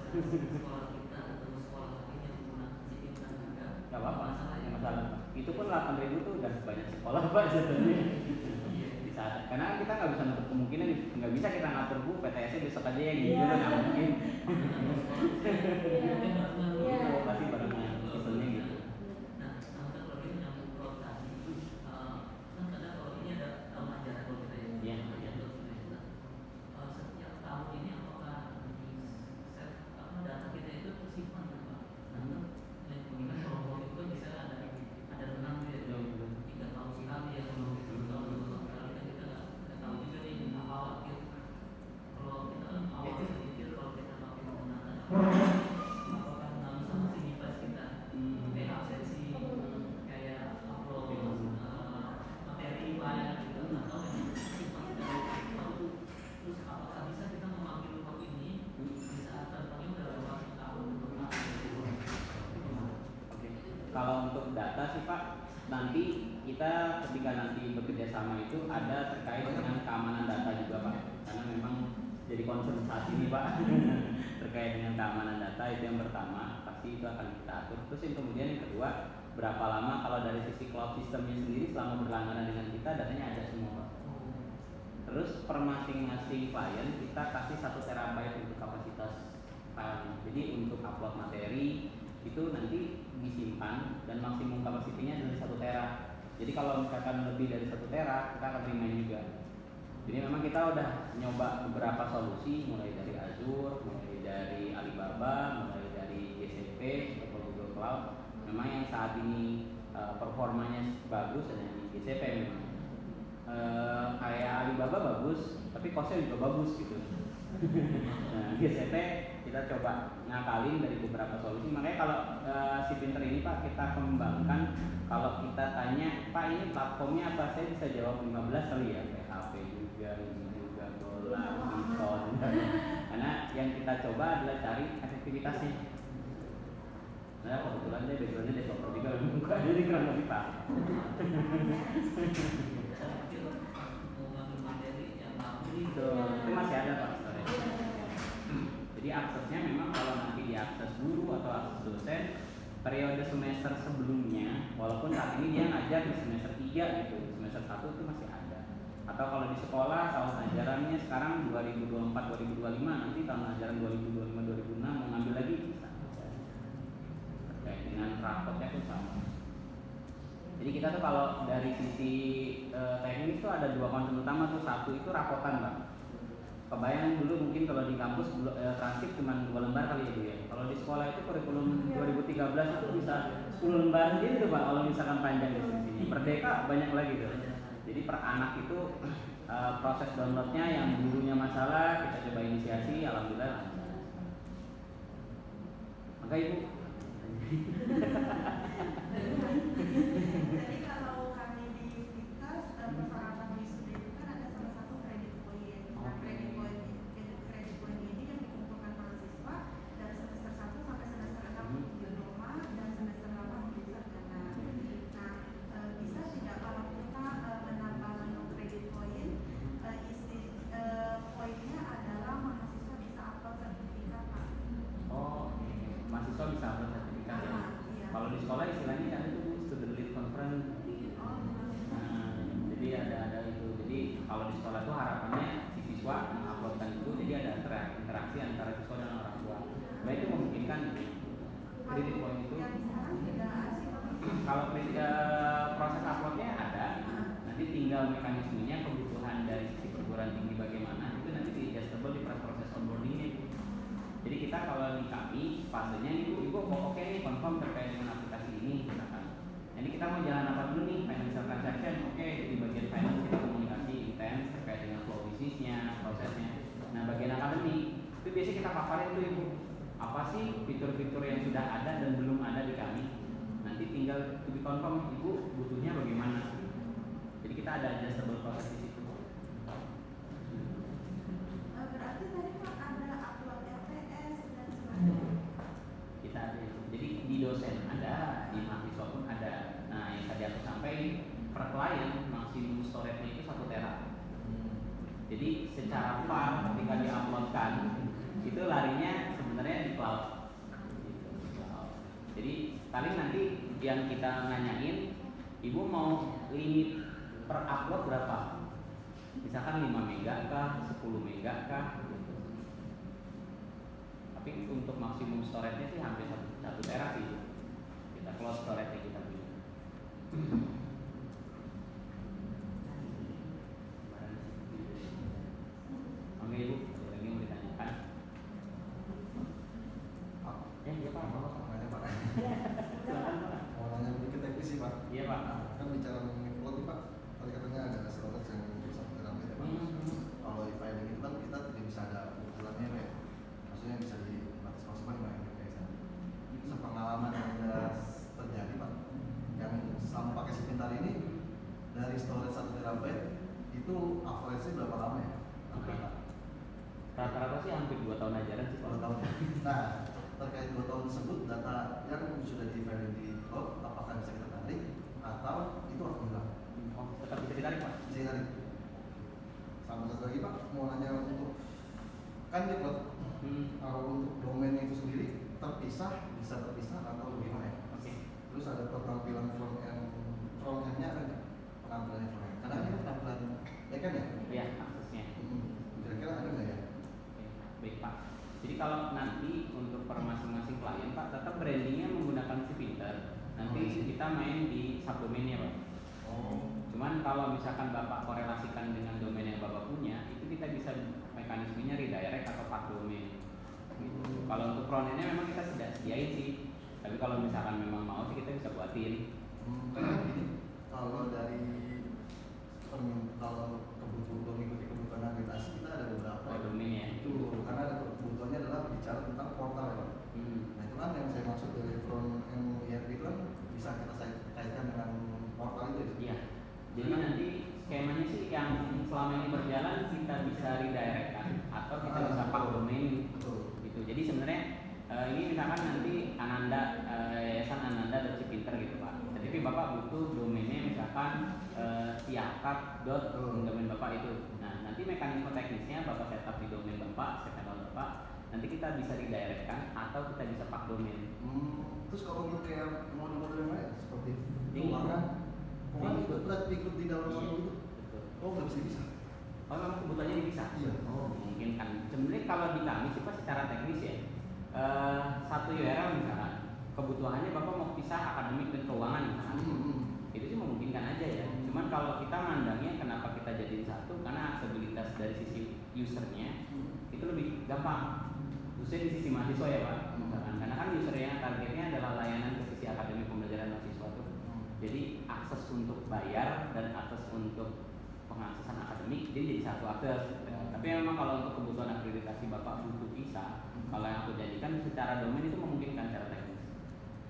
Sekolah kita atau sekolah lain yang menggunakan CBT juga. Gak apa-apa, yang masalah. Itu pun 8.000 tuh udah banyak sekolah Pak sebetulnya. Bisa, karena kita nggak bisa nutup kemungkinan, nggak bisa kita ngatur Bu PTS-nya besok aja yang gitu, nggak mungkin. Pasti barangnya sistemnya gitu. Nah, kalau ini nyambung ke tadi, kan kadang kalau ini ada tahun ajaran kalau kita ya, setiap tahun ini apakah di set data kita itu tersimpan Pak? Nah, yang mengingat kalau itu kan bisa ada renang ya, 3 tahun sekali ya, kalau 2 tahun sekali kan kita nggak tahu juga nih awal akhir. Kalau kita kan awal sedikit kalau kita pakai menggunakan apakah mengalami sama signifikan kita kayak absensi kayak upload materi file gitu atau simpan dari waktu. Terus apakah bisa kita mengambil waktu ini di saat contohnya udah lewat tahun untuk Oke. Kalau untuk data sih Pak, nanti kita ketika nanti bekerja sama itu ada terkait dengan keamanan data juga Pak, karena memang jadi concern saat ini Pak. Terkait dengan keamanan data itu yang pertama, pasti itu akan kita atur. Terus yang kemudian yang kedua, berapa lama kalau dari sisi cloud systemnya sendiri selama berlangganan dengan kita datanya ada semua Pak. Terus per masing-masing klien kita kasih 1 terabyte untuk kapasitas file. Jadi untuk upload materi itu nanti disimpan dan maksimum kapasitinya dari 1 tera. Jadi kalau misalkan lebih dari 1 tera kita akan remind juga. Jadi memang kita udah nyoba beberapa solusi mulai dari Azure, mulai dari Alibaba, mulai dari GCP atau Google Cloud. Memang yang saat ini performanya bagus hanya di GCP memang. Kayak Alibaba bagus, tapi costnya juga bagus gitu. Nah, GCP kita coba ngakalin dari beberapa solusi. Makanya kalau si Pinter ini Pak kita kembangkan, kalau kita tanya Pak ini platformnya apa, saya bisa jawab 15 kali ya, PHP juga, ini juga, bola, pingpong. Karena yang kita coba adalah cari efektivitasnya. Nah, kebetulan dia backgroundnya developer juga, bukan jadi kurang lebih pak. Saya pikir mau ngambil materi yang mampu Itu masih ada pak sebenarnya. Jadi aksesnya memang kalau nanti diakses guru atau akses dosen periode semester sebelumnya, walaupun saat ini dia ngajar di semester 3 gitu, semester 1 itu masih ada. Atau kalau di sekolah tahun ajarannya sekarang 2024-2025, nanti tahun ajaran 2025-2026 mau ngambil lagi bisa. Terkait dengan rapotnya pun sama. Jadi kita tuh kalau dari sisi teknis tuh ada dua concern utama tuh, satu itu rapotan Pak. Kebayang dulu mungkin kalau di kampus transkrip cuma 2 lembar kali ya Bu ya. Kalau di sekolah itu kurikulum 2013 itu bisa 10 lembar gitu tuh Pak kalau misalkan panjang deskripsinya. Merdeka banyak lagi tuh. Jadi per anak itu proses downloadnya yang gurunya masalah kita coba inisiasi, alhamdulillah lancar. Maka Ibu Jadi kalau kami di Fikas persyaratan wisuda itu kan ada salah satu kredit point. Nah, kredit point ini yang dikumpulkan mahasiswa dari semester 1 sampai semester 6 diploma dan semester 8 untuk sarjana. Nah, bisa tidak kalau kita menambah menu kredit point, isi poinnya adalah mahasiswa bisa upload sertifikat Pak. oh, mahasiswa bisa upload sertifikat ya. Iya. Kalau di sekolah istilahnya kan itu student lead conference. Nah, jadi ada itu. Jadi kalau di sekolah itu harapannya si siswa menguploadkan itu, jadi ada interaksi antara siswa dan orang tua. Nah itu memungkinkan kredit point itu. Yang sekarang tidak asik. Kalau proses uploadnya ada, nanti tinggal mekanismenya, kebutuhan dari sisi perguruan tinggi bagaimana itu nanti di adjustable di proses onboardingnya. Jadi kita kalau di kami fasenya ibu oke nih confirm terkait dengan aplikasi ini misalkan. Jadi kita mau jalan apa dulu nih, financial transaction, oke di bagian finance kita komunikasi intens terkait dengan flow bisnisnya, prosesnya. Nah bagian akademik itu biasanya kita paparin tuh ibu, apa sih fitur-fitur yang sudah ada dan belum ada di kami. Nanti tinggal to be confirm ibu butuhnya bagaimana. Jadi kita ada adjustable proses di situ. Berarti tadi Pak ada upload LPS dan sebagainya. Kita ada itu. Jadi di dosen ada, di mahasiswa pun ada. Nah yang tadi aku sampaikan per klien maksimum storage-nya itu 1 tera. Jadi secara file ketika diuploadkan itu larinya sebenarnya di cloud. Jadi paling nanti yang kita nanyain, ibu mau limit per upload berapa? Misalkan 5 mega kah, 10 mega kah? Gitu. Tapi untuk maksimum storage-nya sih hampir 1 tera sih. Kita close storage-nya kita punya. Oke Ibu, ada lagi yang mau ditanyakan? Ya, iya Pak, mau Makanya Pak, silakan Pak. mau nanya sedikit teknis sih Pak. Iya Pak. Kan bicara mengenai plot nih Pak, tadi katanya ada storage yang untuk 1 terabyte ya Pak. Kalau e-filing itu kan kita tidak bisa ada ukurannya ya, maksudnya bisa di batas maksimal 5 MB ya. Sepengalaman yang sudah terjadi Pak, yang selama pakai si pintar ini dari storage 1 terabyte itu average-nya berapa lama ya? Rata-rata sih hampir 2 tahun ajaran sih Pak. 2 tahun. Nah, terkait 2 tahun tersebut data yang sudah di-value di cloud apakah bisa kita tarik atau itu harus hilang? Oh, tetap bisa ditarik Pak. Bisa ditarik. Sama satu lagi Pak, mau nanya untuk kan di cloud kalau untuk domain itu sendiri terpisah, bisa terpisah atau bagaimana ya? Oke. Terus ada penampilan front-end-nya ada nggak? Penampilan front-end. Karena ini penampilan backend ya? Iya, aksesnya. Kira-kira ada nggak ya? Oke, baik Pak. Jadi kalau nanti untuk per masing-masing klien Pak, tetap brandingnya menggunakan si Pinter. Nanti kita main di subdomainnya Pak. Oh. Cuman kalau misalkan Bapak korelasikan dengan domain yang Bapak punya, itu kita bisa mekanismenya redirect atau part domain. Gitu. Kalau untuk frontendnya memang kita sudah sediain sih. Tapi kalau misalkan memang mau sih kita bisa buatin. Karena gini, kalau dari kalau kebutuhan mengikuti kebutuhan agregasi kita ada beberapa Oh, domain ya. itu karena ada kebutuhannya adalah bicara tentang portal ya Pak. Nah itu kan yang saya maksud dari front end ERP itu kan bisa kita kaitkan dengan portal itu ya. Iya. Jadi nanti skemanya sih yang selama ini berjalan kita bisa bisa redirect kan, atau kita bisa pak domain gitu. Jadi sebenarnya ini misalkan nanti Ananda, yayasan Ananda Cipinter gitu pak. Tapi bapak butuh domainnya misalkan siakap.domain bapak itu. Nah nanti mekanisme teknisnya bapak setup di domain bapak, settle bapak. Nanti kita bisa redirect kan, atau kita bisa pak domain. Terus kalau untuk kayak mode-mode yang lain seperti Ini. keuangan itu berarti ikut di dalam satu itu. Betul. Oh nggak bisa bisa. Oh memang kebutuhannya dipisah. Iya. Oh. Mungkin kan. Sebenarnya kalau di kami sih pak secara teknis ya, satu URL misalkan kebutuhannya bapak mau pisah akademik dan keuangan misalkan. Itu sih memungkinkan aja ya. Cuman kalau kita mandangnya kenapa kita jadiin satu, karena aksesibilitas dari sisi usernya itu lebih gampang. Khususnya di sisi mahasiswa ya pak. Karena kan usernya targetnya adalah layanan ke sisi akademik pembelajaran mahasiswa tuh. Jadi akses untuk bayar dan akses untuk pengaksesan akademik jadi satu akses. Tapi memang kalau untuk kebutuhan akreditasi bapak butuh pisah, kalau yang aku jadikan secara domain itu memungkinkan secara teknis.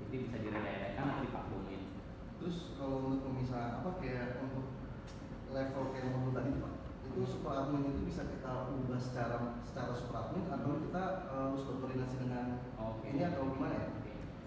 Jadi bisa diredirectkan atau dipak domain. Terus kalau untuk pemisah apa kayak untuk level kayak modul tadi pak, itu super admin itu bisa kita ubah secara super admin atau kita harus berkoordinasi dengan ini atau gimana ya?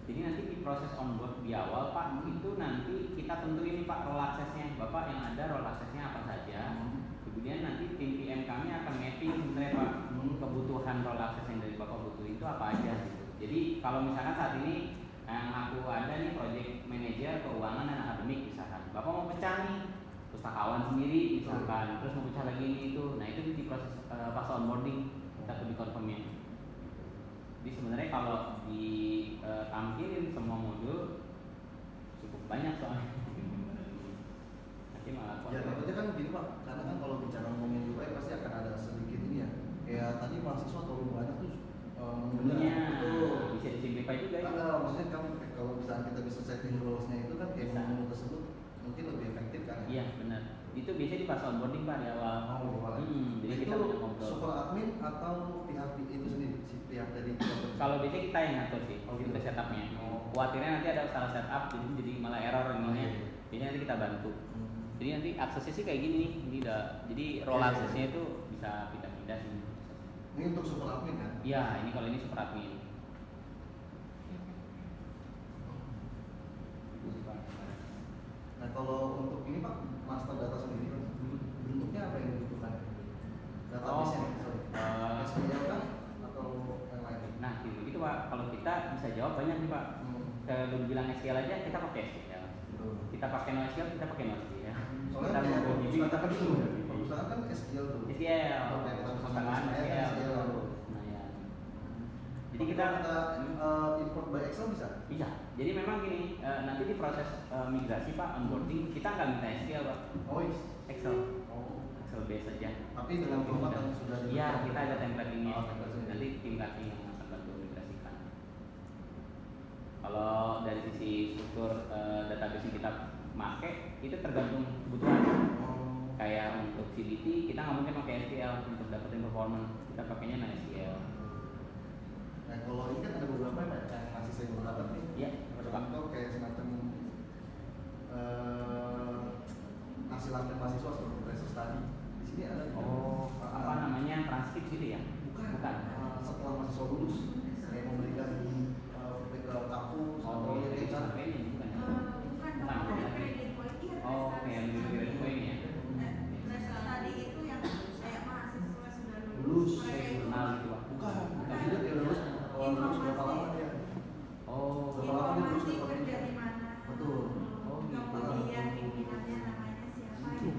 Jadi nanti di proses onboard di awal pak itu nanti kita tentuin nih pak role access-nya, bapak yang ada role access-nya apa saja. Kemudian nanti tim PM kami akan mapping sebenarnya pak kebutuhan role access yang dari bapak butuh itu apa aja gitu. Jadi kalau misalkan saat ini yang aku ada nih project manager keuangan dan akademik misalkan, bapak mau pecah nih pustakawan sendiri misalkan, terus mau pecah lagi ini itu, nah itu di proses pas onboarding kita tuh dikonfirmnya. Jadi sebenarnya kalau ditampilin semua modul cukup banyak soalnya. Nanti malah Ya tentunya kan gini pak, karena kan kalau bicara ngomongin UI pasti akan ada sedikit ini ya. Kayak tadi mahasiswa terlalu banyak tuh menunya bisa disimplify juga ya. Maksudnya kan kalau misalnya kita bisa setting rules-nya itu kan kayak menu tersebut mungkin lebih efektif kan ya? Iya benar. Itu biasanya di pas onboarding pak di awal. Jadi itu kita banyak ngobrol. super admin atau pihak itu sendiri si pihak dari Kalau biasanya kita yang ngatur sih, kita setupnya. Khawatirnya nanti ada salah setup jadi malah error ininya. Biasanya nanti kita bantu. Jadi nanti aksesnya sih kayak gini nih, ini udah, jadi role aksesnya itu bisa pindah-pindah sih. Ini untuk super admin kan? Iya, ini kalau ini super admin. Nah kalau untuk ini pak master data sendiri bentuknya apa yang dibutuhkan? Database sorry. SQL kan atau yang lain? Nah gitu pak, kalau kita bisa jawab banyak nih pak. Kalau bilang SQL aja kita pakai SQL. Kita pakai NoSQL, kita pakai NoSQL. Soalnya kita mau kayak kita pakai itu. perpustakaan kan SQL tuh. SQL, perpustakaan SQL. Nah ya. Jadi kita import by Excel bisa? Bisa. Jadi memang gini, nanti di proses migrasi pak onboarding kita nggak minta SQL pak. Oh Excel. Excel base aja. Tapi dengan format yang sudah Iya, kita ada template ini. template sendiri. Nanti tim cutting yang akan bantu migrasikan. Kalau dari sisi struktur database yang kita pakai itu tergantung kebutuhan. Kayak untuk CDT kita nggak mungkin pakai SQL untuk dapetin performance, kita pakainya NoSQL. Nah kalau ini kan ada beberapa yang ngasih saya beberapa nih. Iya. Contoh kayak semacam hasil akhir mahasiswa seperti research study. Di sini ada. Apa namanya transkrip gitu ya? Bukan. Setelah mahasiswa lulus kayak memberikan feedback ke kampus atau Itu kayak bisa pakai ini bukan ya? Bukan, kalau ada credit point iya Yang di credit point ya. research study itu yang kayak mahasiswa sudah Lulus, lulus mereka itu jurnal gitu pak. bukan. Tapi dia lulus lulus berapa lama dia? Berapa lama dia lulus informasi berapa kerja lama? di mana Betul. kemudian pimpinannya namanya siapa itu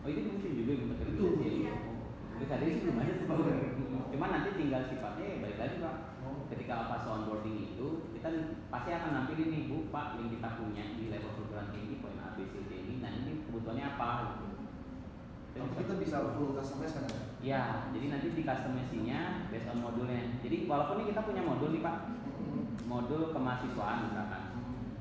Itu mungkin juga yang betul. Betul. Terus tadi sih belum ada sih pak. Cuman nanti tinggal sifatnya balik lagi pak. Ketika pas onboarding itu kita pasti akan nampilin nih bu pak yang kita punya di level perguruan tinggi poin A B C D ini. Nah ini kebutuhannya apa gitu. Tapi kita bisa full customize kan? Ya, jadi nanti di customizing-nya based on modulnya. Jadi walaupun ini kita punya modul nih pak, modul kemahasiswaan misalkan.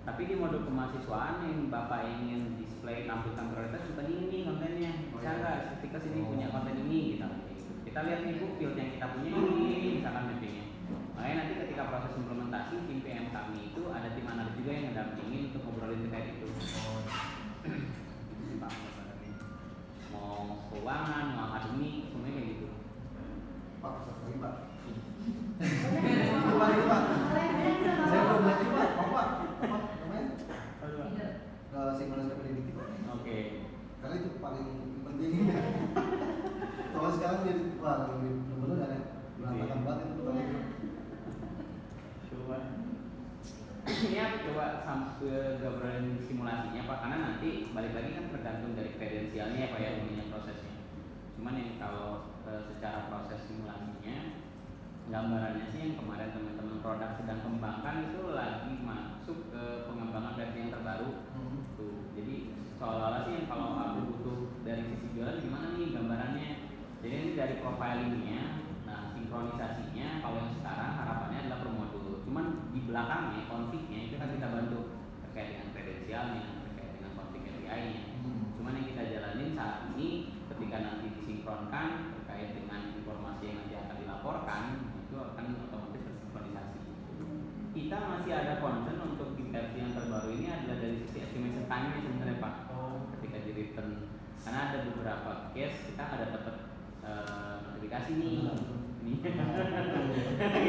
Tapi di modul kemahasiswaan yang bapak ingin display nampilkan prioritas seperti ini kontennya. Bisa nggak ketika sini punya konten ini gitu. Kita lihat nih bu field yang kita punya ini misalkan mappingnya. Makanya nanti ketika proses implementasi tim PM kami itu ada tim analis juga yang mendampingi untuk ngobrolin terkait itu. Pak, mau mau keuangan, mau akademik, semuanya kayak gitu. Pak, satu lagi Pak. Lupa, saya belum lihat ini Pak. Mau Pak? Apa namanya? Sinkronisasi prediktif Pak. Oke. Karena itu paling penting. Kalau sekarang jadi wah bener-bener kan ya berantakan banget itu Pak. Coba. Ini aku coba sampai gambaran simulasinya Pak, karena nanti balik lagi kan tergantung dari kredensialnya ya Pak ya, ininya prosesnya. Cuman yang kalau secara proses simulasinya, gambarannya sih yang kemarin teman-teman produk sedang kembangkan itu lagi masuk ke pengembangan versi yang terbaru. Tuh, jadi seolah-olah sih yang kalau aku butuh dari sisi jualan gimana nih gambarannya. Jadi ini dari profilingnya, nah sinkronisasinya kalau yang sekarang harapannya adalah per modul. Cuman di belakangnya konfignya itu kan kita bantu terkait dengan kredensialnya, terkait dengan konfig API-nya. Cuman yang kita jalanin saat ini ketika nanti disinkronkan terkait dengan informasi yang nanti akan dilaporkan itu akan otomatis tersinkronisasi. Kita masih ada concern untuk di versi yang terbaru ini adalah dari sisi estimation time-nya sebenarnya Pak. Ketika di return, karena ada beberapa case kita ada dapat notifikasi nih.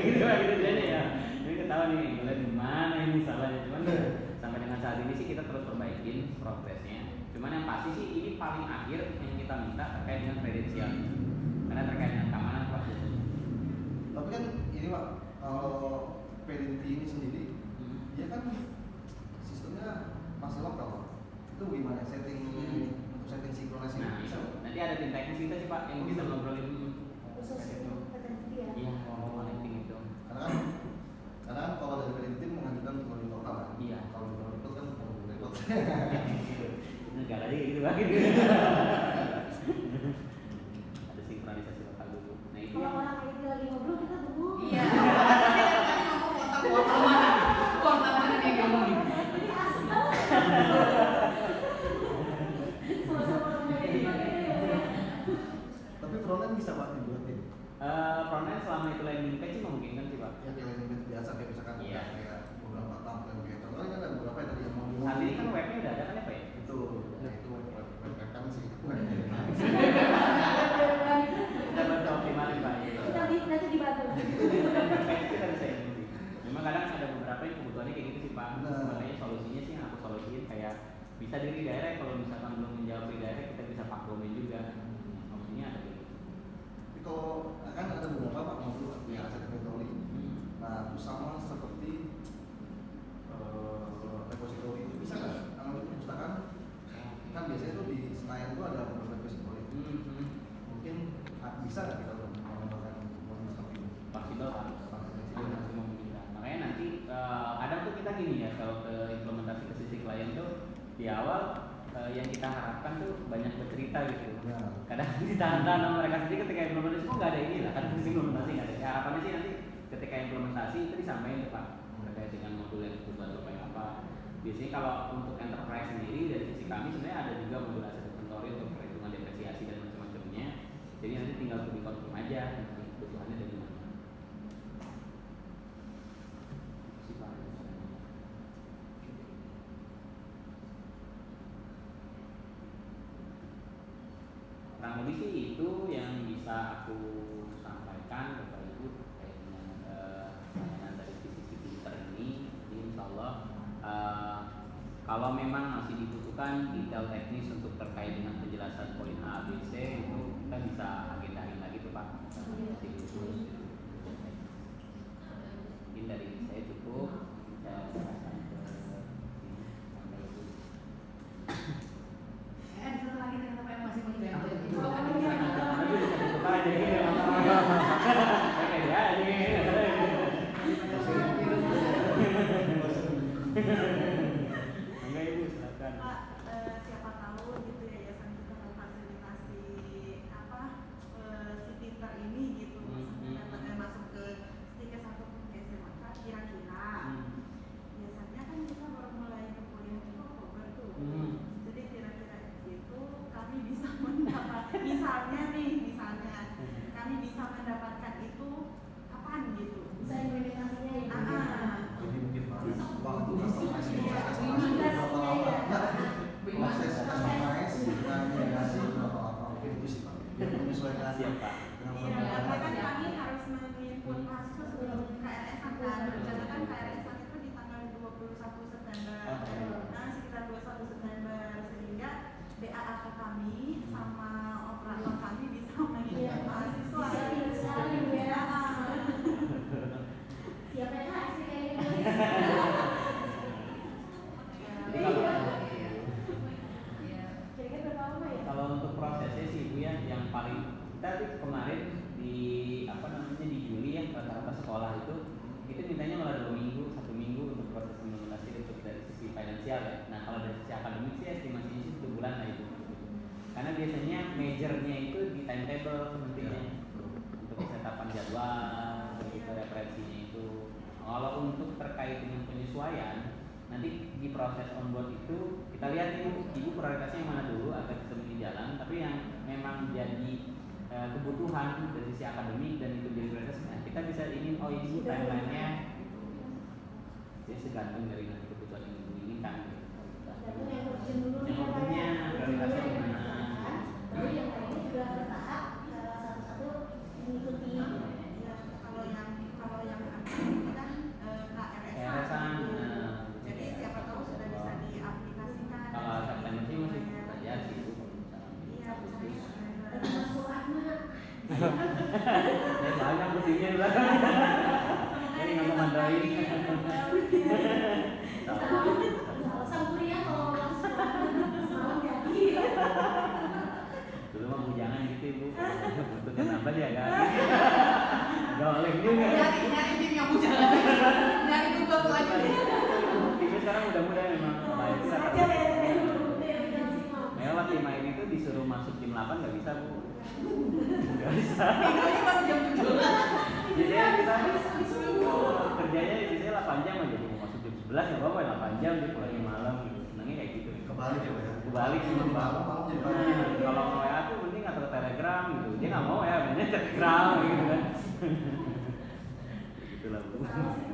Gitu aja ya. Ini ketahuan nih, ngeliat gimana ini salahnya. Cuman sampai dengan saat ini sih kita terus perbaikin progresnya. Cuman yang pasti sih ini paling akhir yang kita minta terkait dengan kredensial. Karena terkait dengan keamanan Pak. Tapi kan ini Pak, kalau PDT ini sendiri, dia kan sistemnya masih lokal Pak. Itu gimana setting untuk setting sinkronisasi? Nah, Bisa Pak? nanti ada tim teknis kita sih Pak yang bisa ngobrolin khusus tertentu ya. iya ngomong connecting itu. Karena kan kalau dari PDT mengajukan untuk lokal kan? Iya. Kalau untuk kan repot. Negara aja gitu Pak. Ada sinkronisasi lokal dulu. Nah itu Kalau orang IT lagi ngobrol kita tunggu. Iya. Tadi ngomong kuota mana kayak gini. Jadi asik banget. Sama-sama ngomongin ya. Tapi frontend bisa Pak dibuatin? frontend selama itu landing page sih memungkinkan sih Pak. Ya kayak landing biasa kayak misalkan Iya. kayak beberapa tampilan kayak contohnya kan ada beberapa yang tadi yang mau Saat ini kan webnya udah ada kan ya Pak ya? itu kan sih Kita bantu optimalin Pak. Nanti dibantu. Landing page kita bisa ini. Memang kadang ada beberapa yang kebutuhannya kayak gitu sih Pak. Benar. Makanya solusinya sih yang aku solusiin kayak bisa di redirect, kalau misalkan belum menjawab redirect kita bisa paklumin juga. Opsinya ada gitu. tapi kalau kan ada beberapa Pak modul yang aset inventory nah itu sama seperti repository itu bisa nggak? Kalau itu perpustakaan kan biasanya tuh di Senayan itu ada beberapa repository mungkin bisa nggak kita untuk mengembangkan modul seperti itu? Fleksibel Pak. Masih memungkinkan. Makanya nanti kadang tuh kita gini ya, kalau ke implementasi ke sisi klien tuh di awal yang kita harapkan tuh banyak bercerita gitu. Nah. Kadang ditahan-tahan sama mereka sendiri ketika implementasi kok nggak ada ini lah, kadang sisi implementasi nggak ada. Ya, harapannya sih nanti ketika implementasi itu disampaikan ke Pak terkait dengan modul yang kebutuhan supaya apa. Biasanya kalau untuk enterprise sendiri dari sisi kami sebenarnya ada juga modul aset inventory untuk perhitungan depresiasi dan macam-macamnya. Jadi nanti tinggal dikonfirm aja nanti kebutuhannya dari mana. Si Pak. Kurang lebih sih itu yang bisa aku sampaikan Bapak Ibu terkait dengan layanan dari sisi digital ini. Jadi insya Allah kalau memang masih dibutuhkan detail teknis untuk terkait dengan penjelasan poin A, B, C itu kita bisa agendain lagi tuh Pak. Masih khusus. Mungkin dari saya cukup. Saya serahkan ke Bapak Ibu. Satu lagi ternyata Pak yang masih mau dibantu. Aduh, tutup aja ini lama-lama. Kayak dia ini. Enggak Ibu, silakan. Pak, siapa tahu gitu yayasan kita memfasilitasi apa si pinter ini gitu maksudnya masuk ke stiker satu ke SMK kira-kira biasanya kan kita baru mulai kuliah itu Oktober tuh jadi kira-kira itu kami bisa mendapat misalnya kami bisa mendapatkan itu kapan gitu Bisa implementasinya ya. jadi mungkin Pak waktu customizing timetable nantinya untuk penetapan jadwal, begitu referensinya itu. Kalau untuk terkait dengan penyesuaian, nanti di proses onboard itu kita lihat ibu prioritasnya yang mana dulu agar sistem ini jalan. Tapi yang memang jadi kebutuhan dari sisi akademik dan itu jadi prioritasnya, kita bisa ingin ibu timelinenya jadi tergantung dari nanti kebutuhan yang ibu inginkan. Tergantung yang urgent dulu nih, Yang urgentnya, prioritasnya di mana. Baru yang lainnya juga bertahap satu-satu mengikuti. Ya, kalau yang kita KRS-an, jadi siapa tahu sudah bisa diaplikasikan. Kalau September sih masih belajar sih bu. Iya, Lagi masuk anak. Ya banyak buktinya lah. Jadi nggak memadai. Sang kuliah kalau masuk semalam jadi. Dulu mah bujangan gitu ibu. Bentuknya nambah ya kan. Golek juga. Nyari tim yang bujangan. Nyari tugas lagi. Tapi sekarang mudah-mudah memang baik sih Saja rata-rata. ya dari dulu yang simak. Lewat tim lain itu disuruh masuk tim 8 nggak bisa bu. Nggak bisa. Tidurnya baru jam 7. Biasanya kita kerjanya biasanya 8 jam aja mau masuk jam 11 nggak apa-apa 8 jam dia pulangnya malam gitu. Senangnya kayak gitu. Kebalik ya Pak ya. Kebalik sih Malam Bang. malam jadi pagi. Nah, kalau mau WA tuh mending atau Telegram gitu. Dia nggak mau ya, mending Telegram gitu kan. Gitulah bu. Sama sih